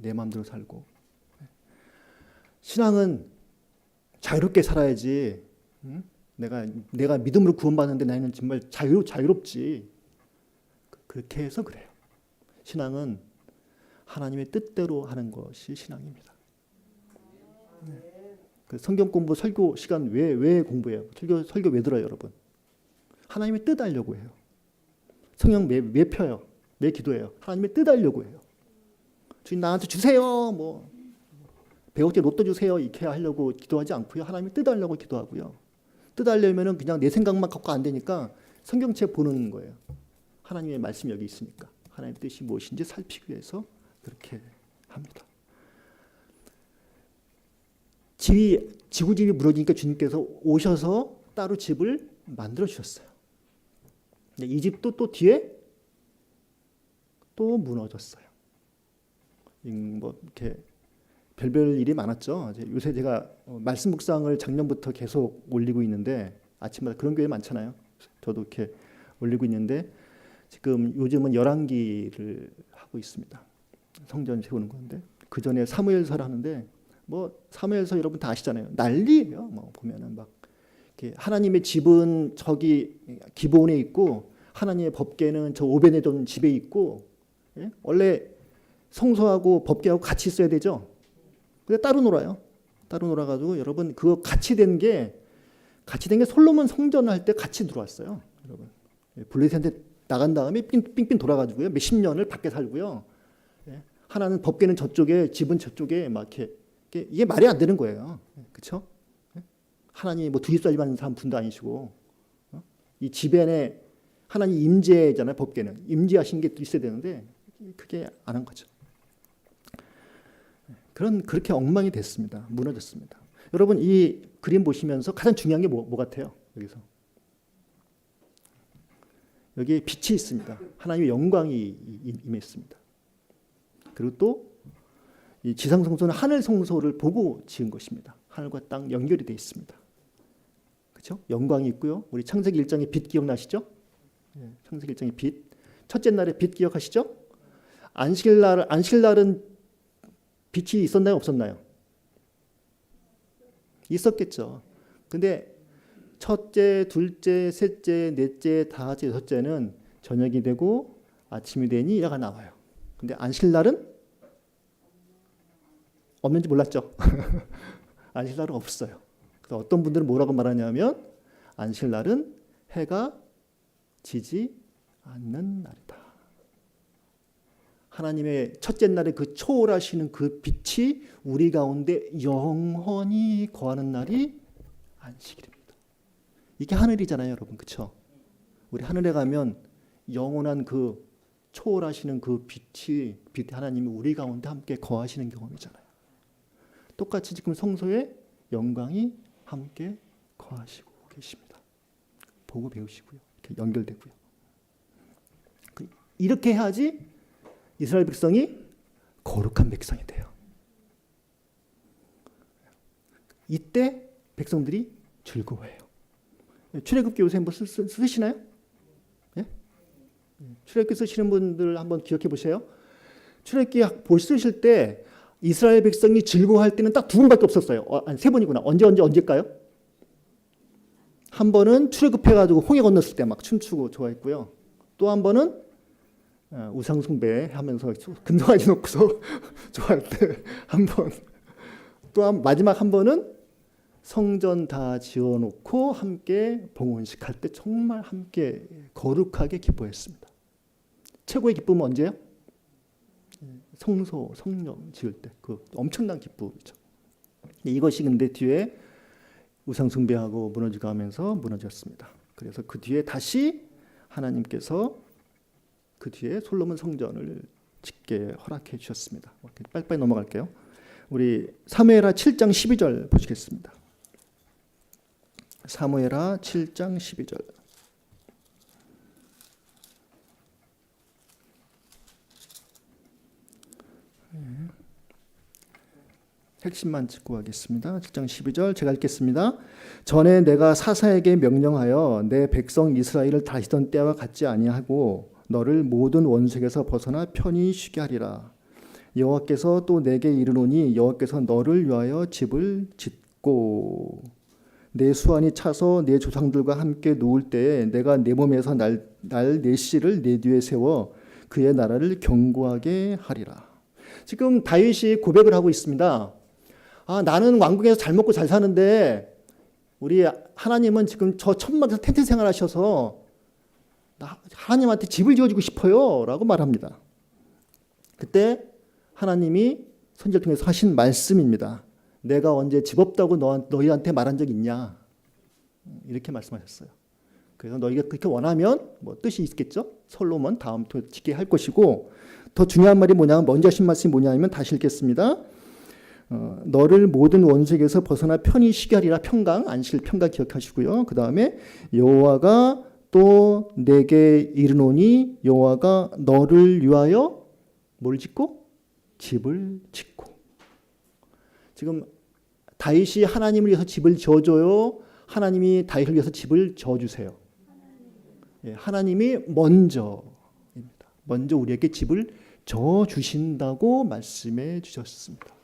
내 마음대로 살고 신앙은 자유롭게 살아야지. 내가 믿음으로 구원받는데 나는 정말 자유롭지. 그렇게 해서 그래요. 신앙은 하나님의 뜻대로 하는 것이 신앙입니다. 그 성경 공부 설교 시간 왜 공부해요? 설교 왜 들어요, 여러분? 하나님의 뜻 알려고 해요. 성경 왜 펴요? 왜 기도해요? 하나님의 뜻 알려고 해요. 주님 나한테 주세요. 100억짜리 로또 주세요. 이렇게 하려고 기도하지 않고요. 하나님의 뜻 알려고 기도하고요. 뜻 알려면은 그냥 내 생각만 갖고 안 되니까 성경책 보는 거예요. 하나님의 말씀이 여기 있으니까 하나님의 뜻이 무엇인지 살피기 위해서 그렇게 합니다. 지구집이 무너지니까 주님께서 오셔서 따로 집을 만들어 주셨어요. 근데 이 집도 또 뒤에 또 무너졌어요. 이렇게 별별 일이 많았죠. 요새 제가 말씀 묵상을 작년부터 계속 올리고 있는데 아침마다 그런 교회 많잖아요. 저도 이렇게 올리고 있는데 지금 요즘은 열왕기를 하고 있습니다. 성전 세우는 건데 그 전에 사무엘서를 하는데 사무엘서 여러분 다 아시잖아요. 난리예요. 보면은 막 이렇게 하나님의 집은 저기 기브온에 있고 하나님의 법궤는 저 오베네돔 집에 있고 원래 성소하고 법궤하고 같이 있어야 되죠. 근데 따로 놀아요. 따로 놀아가지고 여러분 그거 같이 된 게 솔로몬 성전을 할 때 같이 들어왔어요. 여러분 블레셋한테 나간 다음에 삥삥 돌아가지고요. 몇십 년을 밖에 살고요. 하나는 법궤는 저쪽에 집은 저쪽에 막 이게 말이 안 되는 거예요. 그렇죠? 하나님 두 입살림 하는 사람 분도 아니시고 이 집안에 하나님 임재잖아요. 법궤는 임재하신 게 있어야 되는데 그게 안 한 거죠. 그렇게 엉망이 됐습니다. 무너졌습니다. 여러분 이 그림 보시면서 가장 중요한 게 뭐 같아요? 여기서 여기에 빛이 있습니다. 하나님의 영광이 임했습니다. 그리고 또 이 지상 성소는 하늘 성소를 보고 지은 것입니다. 하늘과 땅 연결이 되어 있습니다. 그렇죠? 영광이 있고요. 우리 창세기 1장의 빛 기억나시죠? 창세기 1장의 빛. 첫째 날의 빛 기억하시죠? 안식일날은 빛이 있었나요? 없었나요? 있었겠죠. 근데 첫째, 둘째, 셋째, 넷째, 다섯째, 여섯째는 저녁이 되고 아침이 되니 이라가 나와요. 근데 안식일날은 없는지 몰랐죠. 안식날은 없어요. 그래서 어떤 분들은 뭐라고 말하냐면 안식날은 해가 지지 않는 날이다. 하나님의 첫째 날에 그 초월하시는 그 빛이 우리 가운데 영원히 거하는 날이 안식일입니다. 이게 하늘이잖아요, 여러분. 그렇죠? 우리 하늘에 가면 영원한 그 초월하시는 그 빛이 하나님이 우리 가운데 함께 거하시는 경험이잖아요. 똑같이 지금 성소에 영광이 함께 거하시고 계십니다. 보고 배우시고요. 이렇게 연결되고요. 이렇게 해야지 이스라엘 백성이 거룩한 백성이 돼요. 이때 백성들이 즐거워해요. 출애굽기 요새 한번 쓰시나요? 예? 출애굽기 쓰시는 분들 한번 기억해 보세요. 출애굽기 쓰실 때 이스라엘 백성이 즐거워할 때는 딱 두 번밖에 없었어요. 아니, 세 번이구나. 언제일까요? 한 번은 출애굽해가지고 홍해 건넜을 때 막 춤추고 좋아했고요. 또 한 번은 우상 숭배하면서 금송아지 놓고서 좋아할 때 한 번. 또 마지막 한 번은 성전 다 지어놓고 함께 봉헌식 할 때 정말 함께 거룩하게 기뻐했습니다. 최고의 기쁨은 언제예요? 성소, 성령 지을 때 그 엄청난 기쁨이죠. 이것이 근데 뒤에 우상 숭배하고 무너지고 하면서 무너졌습니다. 그래서 그 뒤에 다시 하나님께서 그 뒤에 솔로몬 성전을 짓게 허락해 주셨습니다. 빨리빨리 넘어갈게요. 우리 사무엘하 7장 12절 보시겠습니다. 사무엘하 7장 12절. 핵심만 짚고 가겠습니다. 7장 12절 제가 읽겠습니다. 전에 내가 사사에게 명령하여 내 백성 이스라엘을 다스리던 때와 같지 아니하고 너를 모든 원수에게서 벗어나 편히 쉬게 하리라. 여호와께서 또 내게 이르노니 여호와께서 너를 위하여 집을 짓고 내 수완이 차서 내 조상들과 함께 누울 때에 내가 내 몸에서 내 씨를 내 뒤에 세워 그의 나라를 견고하게 하리라. 지금 다윗이 고백을 하고 있습니다. 나는 왕궁에서 잘 먹고 잘 사는데 우리 하나님은 지금 저 천막에서 텐트 생활하셔서 하나님한테 집을 지어주고 싶어요 라고 말합니다. 그때 하나님이 선지자를 통해서 하신 말씀입니다. 내가 언제 집 없다고 너희한테 말한 적 있냐? 이렇게 말씀하셨어요. 그래서 너희가 그렇게 원하면 뭐 뜻이 있겠죠? 솔로몬 다음 짓게 할 것이고 더 중요한 말이 뭐냐면 먼저 하신 말씀이 뭐냐면 다시 읽겠습니다. 너를 모든 원수에게서 벗어나 편히 쉬게 하리라. 평강, 안식일 평강 기억하시고요. 그 다음에 여호와가 또 내게 이르노니 여호와가 너를 위하여 뭘 짓고? 집을 짓고. 지금 다윗이 하나님을 위해서 집을 지어줘요? 하나님이 다윗을 위해서 집을 지어주세요? 하나님이 먼저 우리에게 집을 지어주신다고 말씀해 주셨습니다.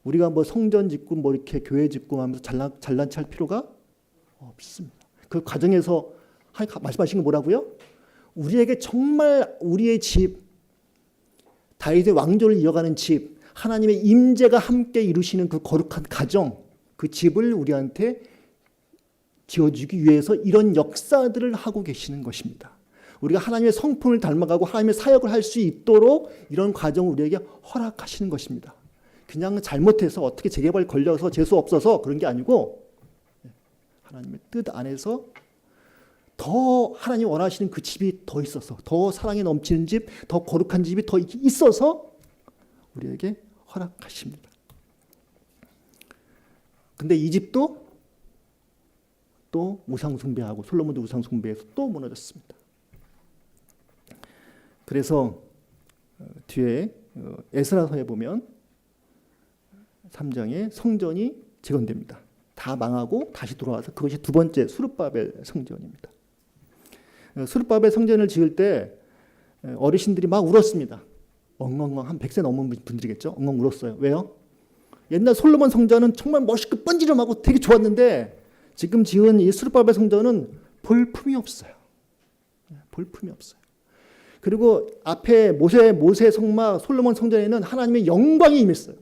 우리가 뭐 성전 짓고 뭐 이렇게 교회 짓고 하면서 잘난 체 할 필요가 없습니다. 그 과정에서 말씀하신 게 뭐라고요? 우리에게 정말 우리의 집, 다윗의 왕조를 이어가는 집, 하나님의 임재가 함께 이루시는 그 거룩한 가정, 그 집을 우리한테 지어주기 위해서 이런 역사들을 하고 계시는 것입니다. 우리가 하나님의 성품을 닮아가고 하나님의 사역을 할 수 있도록 이런 과정을 우리에게 허락하시는 것입니다. 그냥 잘못해서 어떻게 재개발 걸려서 재수 없어서 그런 게 아니고 하나님의 뜻 안에서 더 하나님 원하시는 그 집이 더 있어서 더 사랑에 넘치는 집, 더 거룩한 집이 더 있어서 우리에게 허락하십니다. 근데 이 집도 또 우상숭배하고 솔로몬도 우상숭배해서 또 무너졌습니다. 그래서 뒤에 에스라서에 보면 3장에 성전이 재건됩니다. 다 망하고 다시 돌아와서 그것이 두 번째 스룹바벨 성전입니다. 스룹바벨 성전을 지을 때 어르신들이 막 울었습니다. 엉엉엉 한 100세 넘은 분들이겠죠. 엉엉 울었어요. 왜요? 옛날 솔로몬 성전은 정말 멋있고 번지름하고 되게 좋았는데 지금 지은 이 스룹바벨 성전은 볼품이 없어요. 볼품이 없어요. 그리고 앞에 모세 성막 솔로몬 성전에는 하나님의 영광이 임했어요.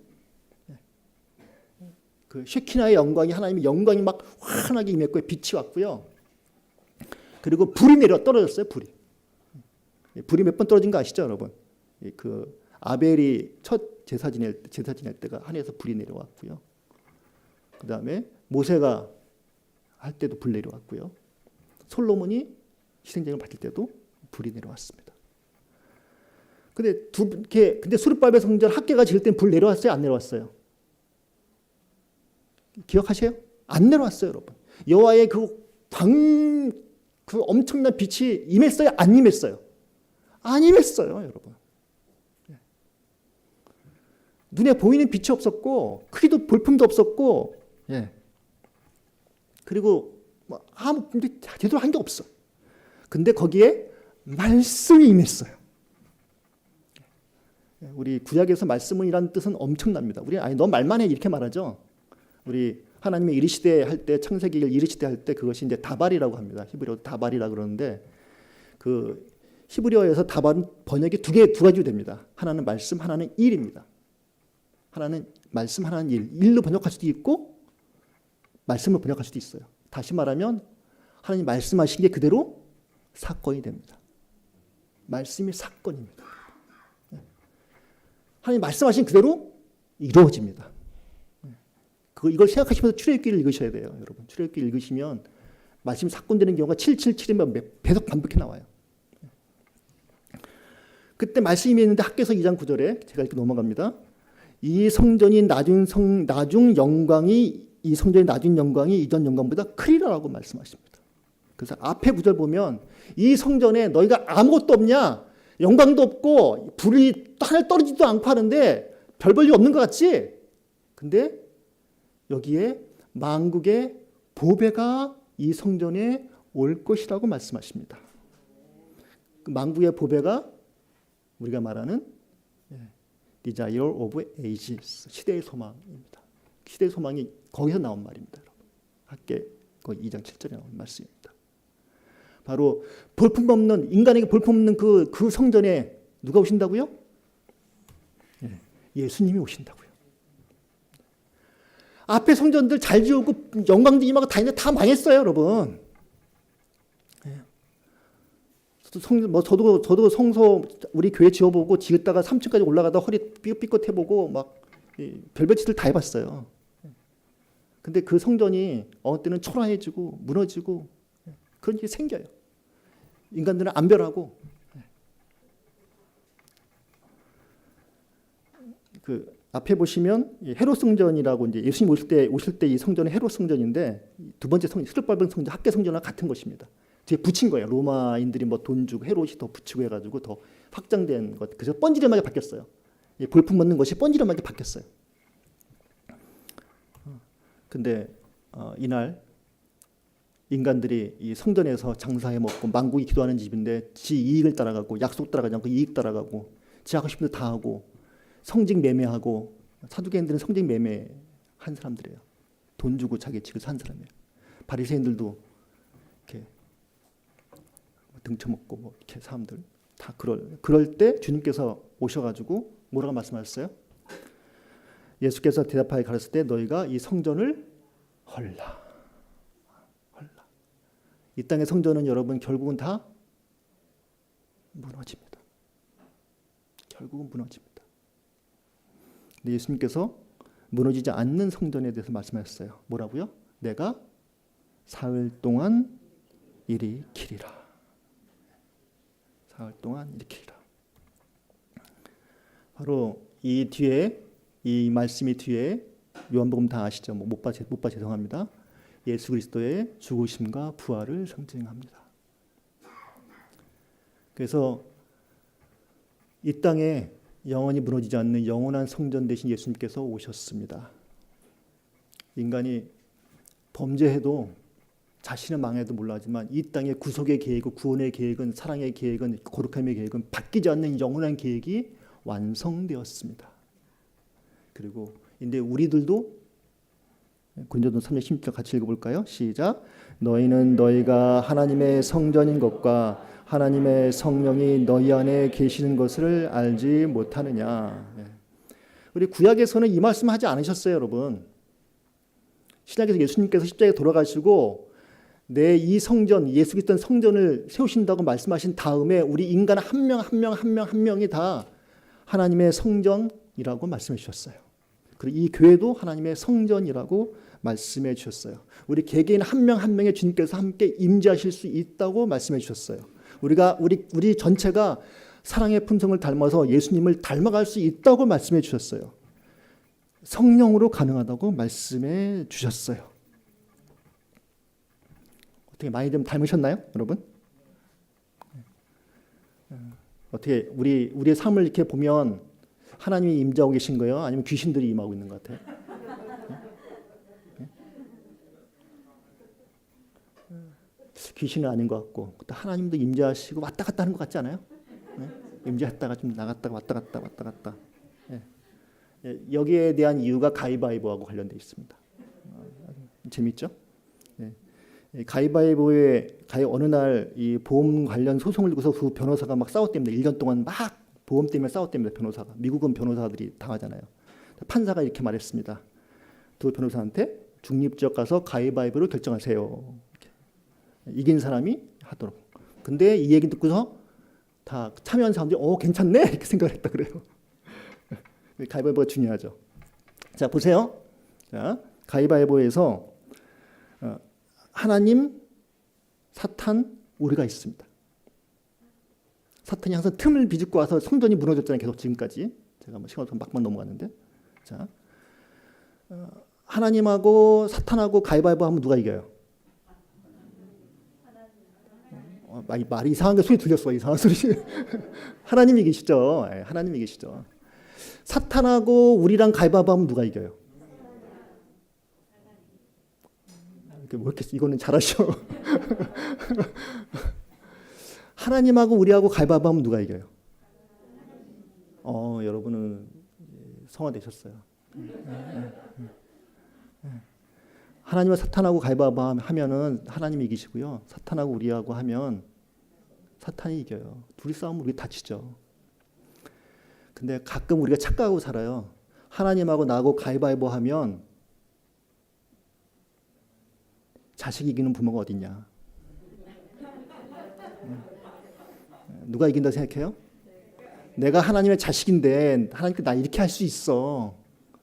그 쉐키나의 영광이 하나님의 영광이 막 환하게 임했고요. 빛이 왔고요. 그리고 불이 내려 떨어졌어요. 불이 몇 번 떨어진 거 아시죠, 여러분? 그 아벨이 첫 제사 지낼 때가 하늘에서 불이 내려왔고요. 그 다음에 모세가 할 때도 불 내려왔고요. 솔로몬이 희생제를 바칠 때도 불이 내려왔습니다. 근데 수르바벨 성전 학개가 지을 때는 불 내려왔어요? 안 내려왔어요? 기억하세요? 안 내려왔어요, 여러분. 여호와의 그 엄청난 빛이 임했어요? 안 임했어요? 안 임했어요, 여러분. 눈에 보이는 빛이 없었고 크기도 볼품도 없었고, 그리고 아무 제대로 한 게 없어. 근데 거기에 말씀이 임했어요. 우리 구약에서 말씀이라는 뜻은 엄청납니다. 우리 너 말만 해 이렇게 말하죠. 우리 하나님의 이르시되 할 때, 창세기를 이르시되 할 때 그것이 이제 다발이라고 합니다. 히브리어 다발이라 그러는데 그 히브리어에서 다발은 번역이 두 가지로 됩니다. 하나는 말씀, 하나는 일입니다. 하나는 말씀, 하나는 일. 일로 번역할 수도 있고 말씀으로 번역할 수도 있어요. 다시 말하면 하나님 말씀하신 게 그대로 사건이 됩니다. 말씀이 사건입니다. 하나님 말씀하신 그대로 이루어집니다. 이걸 생각하시면서 출애굽기를 읽으셔야 돼요, 여러분. 출애굽기 읽으시면 말씀이 사건되는 경우가 777이면 계속 반복해 나와요. 그때 말씀이 있는데 학개서 2장 9절에 제가 이렇게 넘어갑니다. 이 성전이 나중 영광이 이 성전의 나중 영광이 이전 영광보다 크리라라고 말씀하십니다. 그래서 앞에 구절 보면 이 성전에 너희가 아무것도 없냐? 영광도 없고 불이 하늘 떨어지지도 않고 하는데 별 볼 일 없는 것 같지? 근데 여기에 만국의 보배가 이 성전에 올 것이라고 말씀하십니다. 그 만국의 보배가 우리가 말하는 Desire of Ages, 시대의 소망입니다. 시대의 소망이 거기서 나온 말입니다. 학개 2장 7절에 나온 말씀입니다. 바로 볼품없는 인간에게 볼품없는 그 성전에 누가 오신다고요? 예수님이 오신다고요. 앞에 성전들 잘 지었고 영광도 임하고 다 있는데 다 망했어요, 여러분. 저도 성소 우리 교회 지어보고 지었다가 3층까지 올라가다 허리 삐끗해보고 막 별별 짓을 다 해봤어요. 근데 그 성전이 어느 때는 초라해지고 무너지고 그런 일이 생겨요. 인간들은 안별하고. 그 앞에 보시면 헤롯 성전이라고 이제 예수님 오실 때 이 성전은 헤롯 성전인데 두 번째 성전 스룹바벨 성전 학개 성전과 같은 것입니다. 뒤에 붙인 거예요. 로마인들이 뭐 돈 주고 헤롯이 더 붙이고 해가지고 더 확장된 것. 그래서 번지르하게 바뀌었어요. 볼품 없는 것이 번지르하게 바뀌었어요. 근데 이날 인간들이 이 성전에서 장사해 먹고 만국이 기도하는 집인데 지 이익을 따라가고 약속 따라가지 않고 이익 따라가고 지 하고 싶은 데 다 하고 성직 매매하고 사두개인들은 성직 매매한 사람들이에요. 돈 주고 자기 집을 산 사람이에요. 바리새인들도 이렇게 등쳐먹고 뭐 이렇게 사람들 다 그럴 때 주님께서 오셔가지고 뭐라고 말씀하셨어요? 예수께서 대답하여 가르칠 때 너희가 이 성전을 헐라. 이 땅의 성전은 여러분 결국은 다 무너집니다. 결국은 무너집니다. 근데 예수님께서 무너지지 않는 성전에 대해서 말씀하셨어요. 뭐라고요? 내가 사흘 동안 일으키리라. 사흘 동안 일으키리라. 바로 이 뒤에 이 말씀이 뒤에 요한복음 다 아시죠? 못 봐 죄송합니다. 예수 그리스도의 죽으심과 부활을 상징합니다. 그래서 이 땅에 영원히 무너지지 않는 영원한 성전 대신 예수님께서 오셨습니다. 인간이 범죄해도 자신은 망해도 몰라하지만 이 땅의 구속의 계획, 구원의 계획은 사랑의 계획은 거룩함의 계획은 바뀌지 않는 영원한 계획이 완성되었습니다. 그리고 이제 우리들도 고린도전서 3장 16절 같이 읽어볼까요? 시작. 너희는 너희가 하나님의 성전인 것과 하나님의 성령이 너희 안에 계시는 것을 알지 못하느냐. 우리 구약에서는 이 말씀 하지 않으셨어요, 여러분. 신약에서 예수님께서 십자가에 돌아가시고 내 이 성전, 예수 그리스도의 성전을 세우신다고 말씀하신 다음에 우리 인간 한 명 한 명 한 명 한 명이 다 하나님의 성전이라고 말씀해 주셨어요. 그리고 이 교회도 하나님의 성전이라고 말씀해 주셨어요. 우리 개개인 한 명 한 명의 주님께서 함께 임재하실 수 있다고 말씀해 주셨어요. 우리 전체가 사랑의 품성을 닮아서 예수님을 닮아갈 수 있다고 말씀해 주셨어요. 성령으로 가능하다고 말씀해 주셨어요. 어떻게 많이 좀 닮으셨나요, 여러분? 어떻게 우리의 삶을 이렇게 보면 하나님이 임재하고 계신 거예요? 아니면 귀신들이 임하고 있는 것 같아요? 귀신은 아닌 것 같고 또 하나님도 임재하시고 왔다 갔다 하는 것 같지 않아요? 임재했다가 좀 나갔다가 왔다 갔다. 여기에 대한 이유가 가위바위보하고 관련되어 있습니다. 재밌죠? 가위바위보에 어느 날 이 보험 관련 소송을 두고서 두 변호사가 막 싸웠답니다. 1년 동안 막 보험 때문에 싸웠답니다. 변호사가. 미국은 변호사들이 당하잖아요. 판사가 이렇게 말했습니다. 두 변호사한테 중립지역 가서 가위바위보로 결정하세요. 이렇게. 이긴 사람이 하도록. 근데 이 얘기 듣고서 다 참여한 사람들이 괜찮네 이렇게 생각을 했다 그래요. 가위바위보가 중요하죠. 자 보세요. 자 가위바위보에서 하나님, 사탄, 우리가 있습니다. 사탄이 항상 틈을 비집고 와서 성전이 무너졌잖아요. 계속 지금까지. 제가 시간 막만 넘어갔는데. 자, 하나님하고 사탄하고 가위바위보 하면 누가 이겨요? 말이 이상한 게 소리 들렸어. 이상한 소리. 하나님이 이기시죠. 하나님이 이기시죠. 사탄하고 우리랑 가위바위보 하면 누가 이겨요? 뭐 이렇게 이거는 잘하셔. 하나님하고 우리하고 가위바위보 하면 누가 이겨요? 여러분은 성화되셨어요. 하나님과 사탄하고 가위바위보 하면은 하나님이 이기시고요. 사탄하고 우리하고 하면 사탄이 이겨요. 둘이 싸우면 우리 다치죠. 근데 가끔 우리가 착각하고 살아요. 하나님하고 나하고 가위바위보 하면 자식 이기는 부모가 어딨냐? 누가 이긴다 생각해요? 내가 하나님의 자식인데 하나님께 나 이렇게 할 수 있어.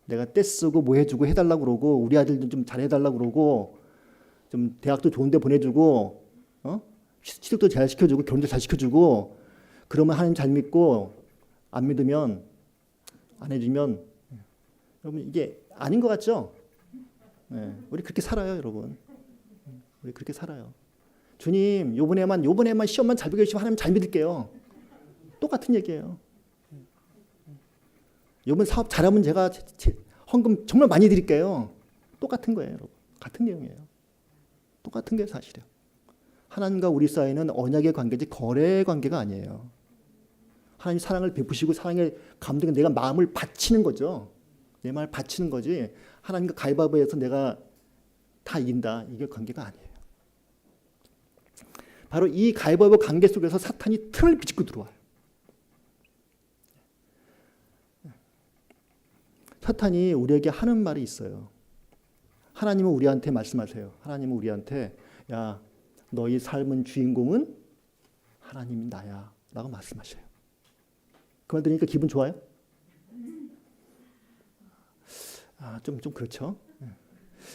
내가 떼쓰고 뭐 해주고 해달라고 그러고 우리 아들도 좀 잘해달라고 그러고 좀 대학도 좋은데 보내주고 취직도 잘 시켜주고 결혼도 잘 시켜주고 그러면 하나님 잘 믿고 안 믿으면 안 해주면 여러분 이게 아닌 것 같죠? 우리 그렇게 살아요, 여러분. 우리 그렇게 살아요. 주님, 요번에만 시험만 잘 보게 해주시면 하나님 잘 믿을게요. 똑같은 얘기예요. 요번 사업 잘하면 제가 헌금 정말 많이 드릴게요. 똑같은 거예요, 여러분. 같은 내용이에요. 똑같은 게 사실이에요. 하나님과 우리 사이는 언약의 관계지 거래의 관계가 아니에요. 하나님 사랑을 베푸시고 사랑의 감동에 내가 마음을 바치는 거죠. 내 마음을 바치는 거지. 하나님과 가위바위보에서 내가 다 이긴다. 이게 관계가 아니에요. 바로 이 가위바위보 관계 속에서 사탄이 틈을 비집고 들어와요. 사탄이 우리에게 하는 말이 있어요. 하나님은 우리한테 말씀하세요. 하나님은 우리한테 야, 너희 삶은 주인공은 하나님이 나야 라고 말씀하셔요. 그 말 들으니까 기분 좋아요? 좀 그렇죠.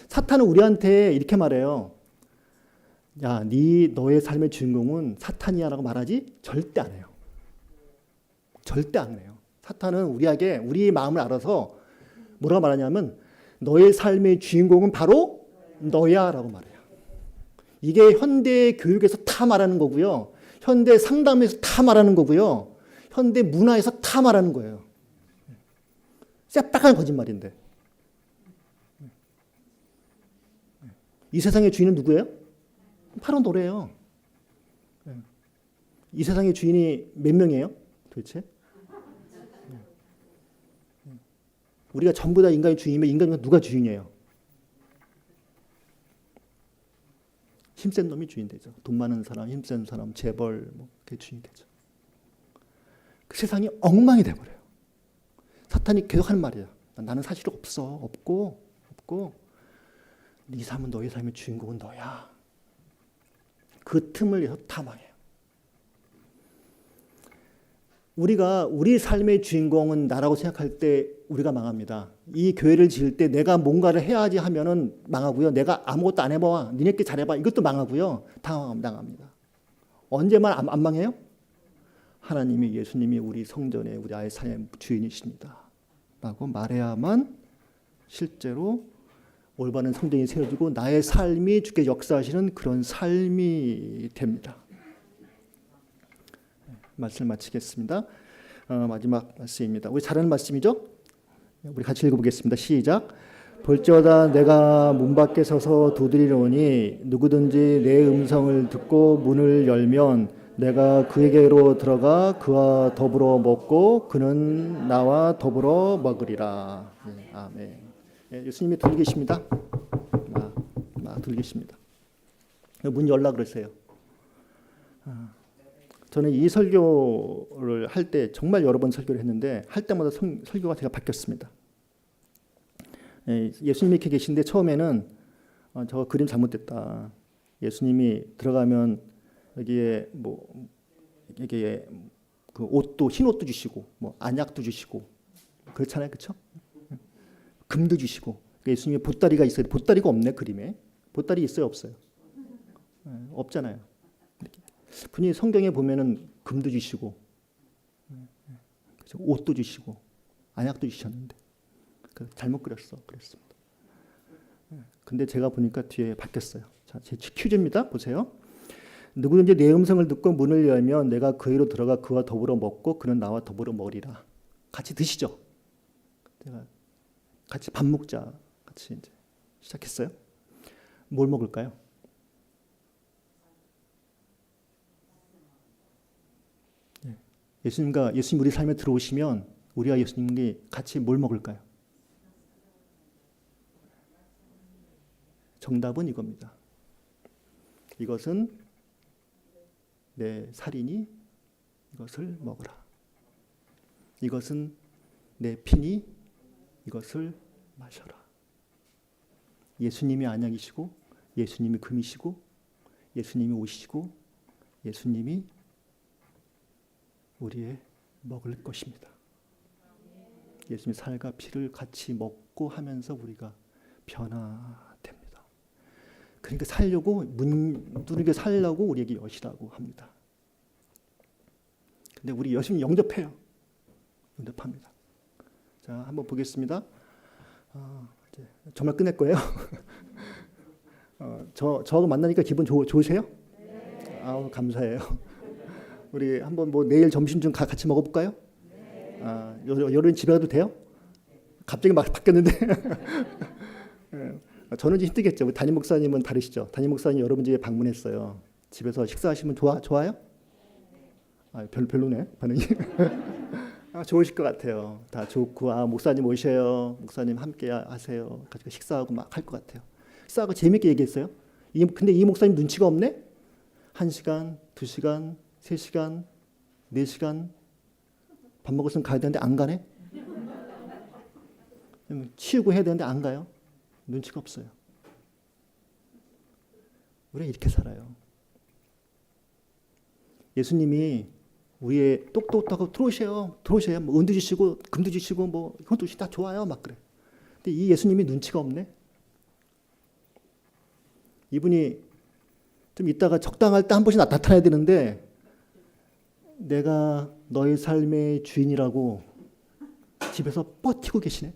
사탄은 우리한테 이렇게 말해요. 야, 너의 삶의 주인공은 사탄이야 라고 말하지 절대 안 해요. 절대 안 해요. 사탄은 우리에게 우리의 마음을 알아서 뭐라고 말하냐면 너의 삶의 주인공은 바로 너야 라고 말해요. 이게 현대 교육에서 다 말하는 거고요. 현대 상담에서 다 말하는 거고요. 현대 문화에서 다 말하는 거예요. 쎄빡한 거짓말인데. 이 세상의 주인은 누구예요? 바로 너래요. 이 세상의 주인이 몇 명이에요? 도대체? 우리가 전부 다 인간의 주인이면 인간은 누가 주인이에요? 힘센 놈이 주인 되죠. 돈 많은 사람, 힘센 사람, 재벌 그게 주인이 되죠. 그 세상이 엉망이 돼버려요. 사탄이 계속 하는 말이에요. 나는 사실 없고 네 삶은 너의 삶의 주인공은 너야. 그 틈을 위해서 다 망해요. 우리가 우리 삶의 주인공은 나라고 생각할 때 우리가 망합니다. 이 교회를 지을 때 내가 뭔가를 해야지 하면은 망하고요. 내가 아무것도 안 해봐. 니네끼리 잘해봐. 이것도 망하고요. 다 망합니다. 언제만 안 망해요? 하나님이 예수님이 우리 성전에 우리 아이 삶의 주인이십니다. 라고 말해야만 실제로 올바른 성전이 세워지고 나의 삶이 주께 역사하시는 그런 삶이 됩니다. 말씀을 마치겠습니다. 마지막 말씀입니다. 우리 잘 아는 말씀이죠? 우리 같이 읽어보겠습니다. 시작. 볼지어다 내가 문 밖에 서서 두드리노니 누구든지 내 음성을 듣고 문을 열면 내가 그에게로 들어가 그와 더불어 먹고 그는 나와 더불어 먹으리라. 네, 아멘. 네, 예수님이 둘 계십니다. 둘 계십니다. 문 열라 그러세요. 저는 이 설교를 할 때 정말 여러 번 설교를 했는데 할 때마다 설교가 제가 바뀌었습니다. 예수님이 이렇게 계신데 처음에는 저 그림 잘못됐다. 예수님이 들어가면 여기에 뭐 이게 그 옷도 흰 옷도 주시고 뭐 안약도 주시고 그렇잖아요, 그렇죠? 금도 주시고 예수님의 보따리가 있어요. 보따리가 없네 그림에. 보따리 있어요, 없어요? 없잖아요. 분명히 성경에 보면은 금도 주시고 옷도 주시고 안약도 주셨는데 잘못 그렸습니다. 근데 제가 보니까 뒤에 바뀌었어요. 자, 제 퀴즈입니다. 보세요. 누구든지 내 음성을 듣고 문을 열면 내가 그에로 들어가 그와 더불어 먹고 그는 나와 더불어 먹으리라. 같이 드시죠. 제가 같이 밥 먹자. 같이 이제 시작했어요. 뭘 먹을까요? 예수님 우리 삶에 들어오시면 우리와 예수님이 같이 뭘 먹을까요? 정답은 이겁니다. 이것은 내 살이니 이것을 먹으라. 이것은 내 피니 이것을 마셔라. 예수님이 안약이시고 예수님이 금이시고 예수님이 옷이시고 예수님이 우리의 먹을 것입니다. 예수님의 살과 피를 같이 먹고 하면서 우리가 변화됩니다. 그러니까 살려고 문 두르게 살려고 우리에게 여시라고 합니다. 근데 우리 열심히 영접해요. 영접합니다. 자, 한번 보겠습니다. 이제 정말 끝낼 거예요. 저하고 만나니까 기분 좋으세요? 네. 아우 감사해요. 우리 한번 뭐 내일 점심쯤 같이 먹어볼까요? 네. 여름 집에 가도 돼요? 갑자기 막 바뀌었는데. 저는 좀 힘들겠죠. 우리 담임 목사님은 다르시죠. 담임 목사님 여러분 집에 방문했어요. 집에서 식사하시면 좋아요? 별로네 반응이. 좋으실 것 같아요. 다 좋고 목사님 오셔요. 목사님 함께 하세요. 가지고 식사하고 막 할 것 같아요. 식사하고 재밌게 얘기했어요. 근데 이 목사님 눈치가 없네. 1시간, 2시간, 3시간, 4시간 밥 먹었으면 가야 되는데 안 가네. 치우고 해야 되는데 안 가요. 눈치가 없어요. 우리가 이렇게 살아요. 예수님이 우리의 똑똑하고 들어오셔요. 뭐 은도 주시고 금도 주시고 뭐 이것도 다 좋아요. 막 그래. 근데 이 예수님이 눈치가 없네. 이분이 좀 이따가 적당할 때 한 번씩 나타나야 되는데 내가 너의 삶의 주인이라고 집에서 버티고 계시네.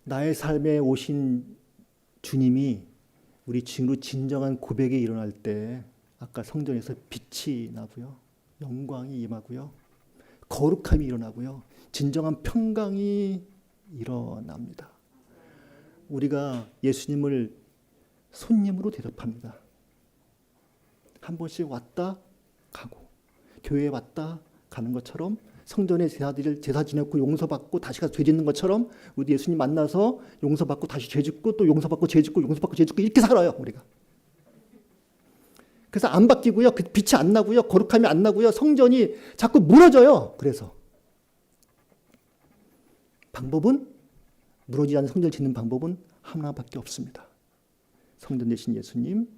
나의 삶에 오신 주님이 우리 친구 진정한 고백이 일어날 때 아까 성전에서 빛이 나고요. 영광이 임하고요. 거룩함이 일어나고요. 진정한 평강이 일어납니다. 우리가 예수님을 손님으로 대접합니다. 한 번씩 왔다 가고 교회에 왔다 가는 것처럼 성전에 제사 지냈고 용서받고 다시 가서 죄 짓는 것처럼 우리 예수님 만나서 용서받고 다시 죄 짓고 또 용서받고 죄 짓고 용서받고 죄 짓고 이렇게 살아요 우리가. 그래서 안 바뀌고요. 그 빛이 안 나고요. 거룩함이 안 나고요. 성전이 자꾸 무너져요. 그래서 방법은 무너지지 않는 성전을 짓는 방법은 하나밖에 없습니다. 성전 되신 예수님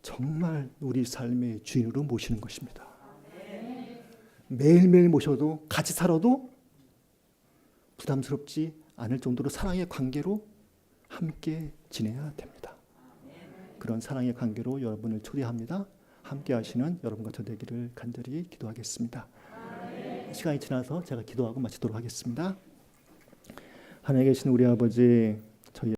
정말 우리 삶의 주인으로 모시는 것입니다. 매일매일 모셔도 같이 살아도 부담스럽지 않을 정도로 사랑의 관계로 함께 지내야 됩니다. 그런 사랑의 관계로 여러분을 초대합니다. 함께 하시는 여러분과 저 되기를 간절히 기도하겠습니다. 시간이 지나서 제가 기도하고 마치도록 하겠습니다. 하늘에 계신 우리 아버지,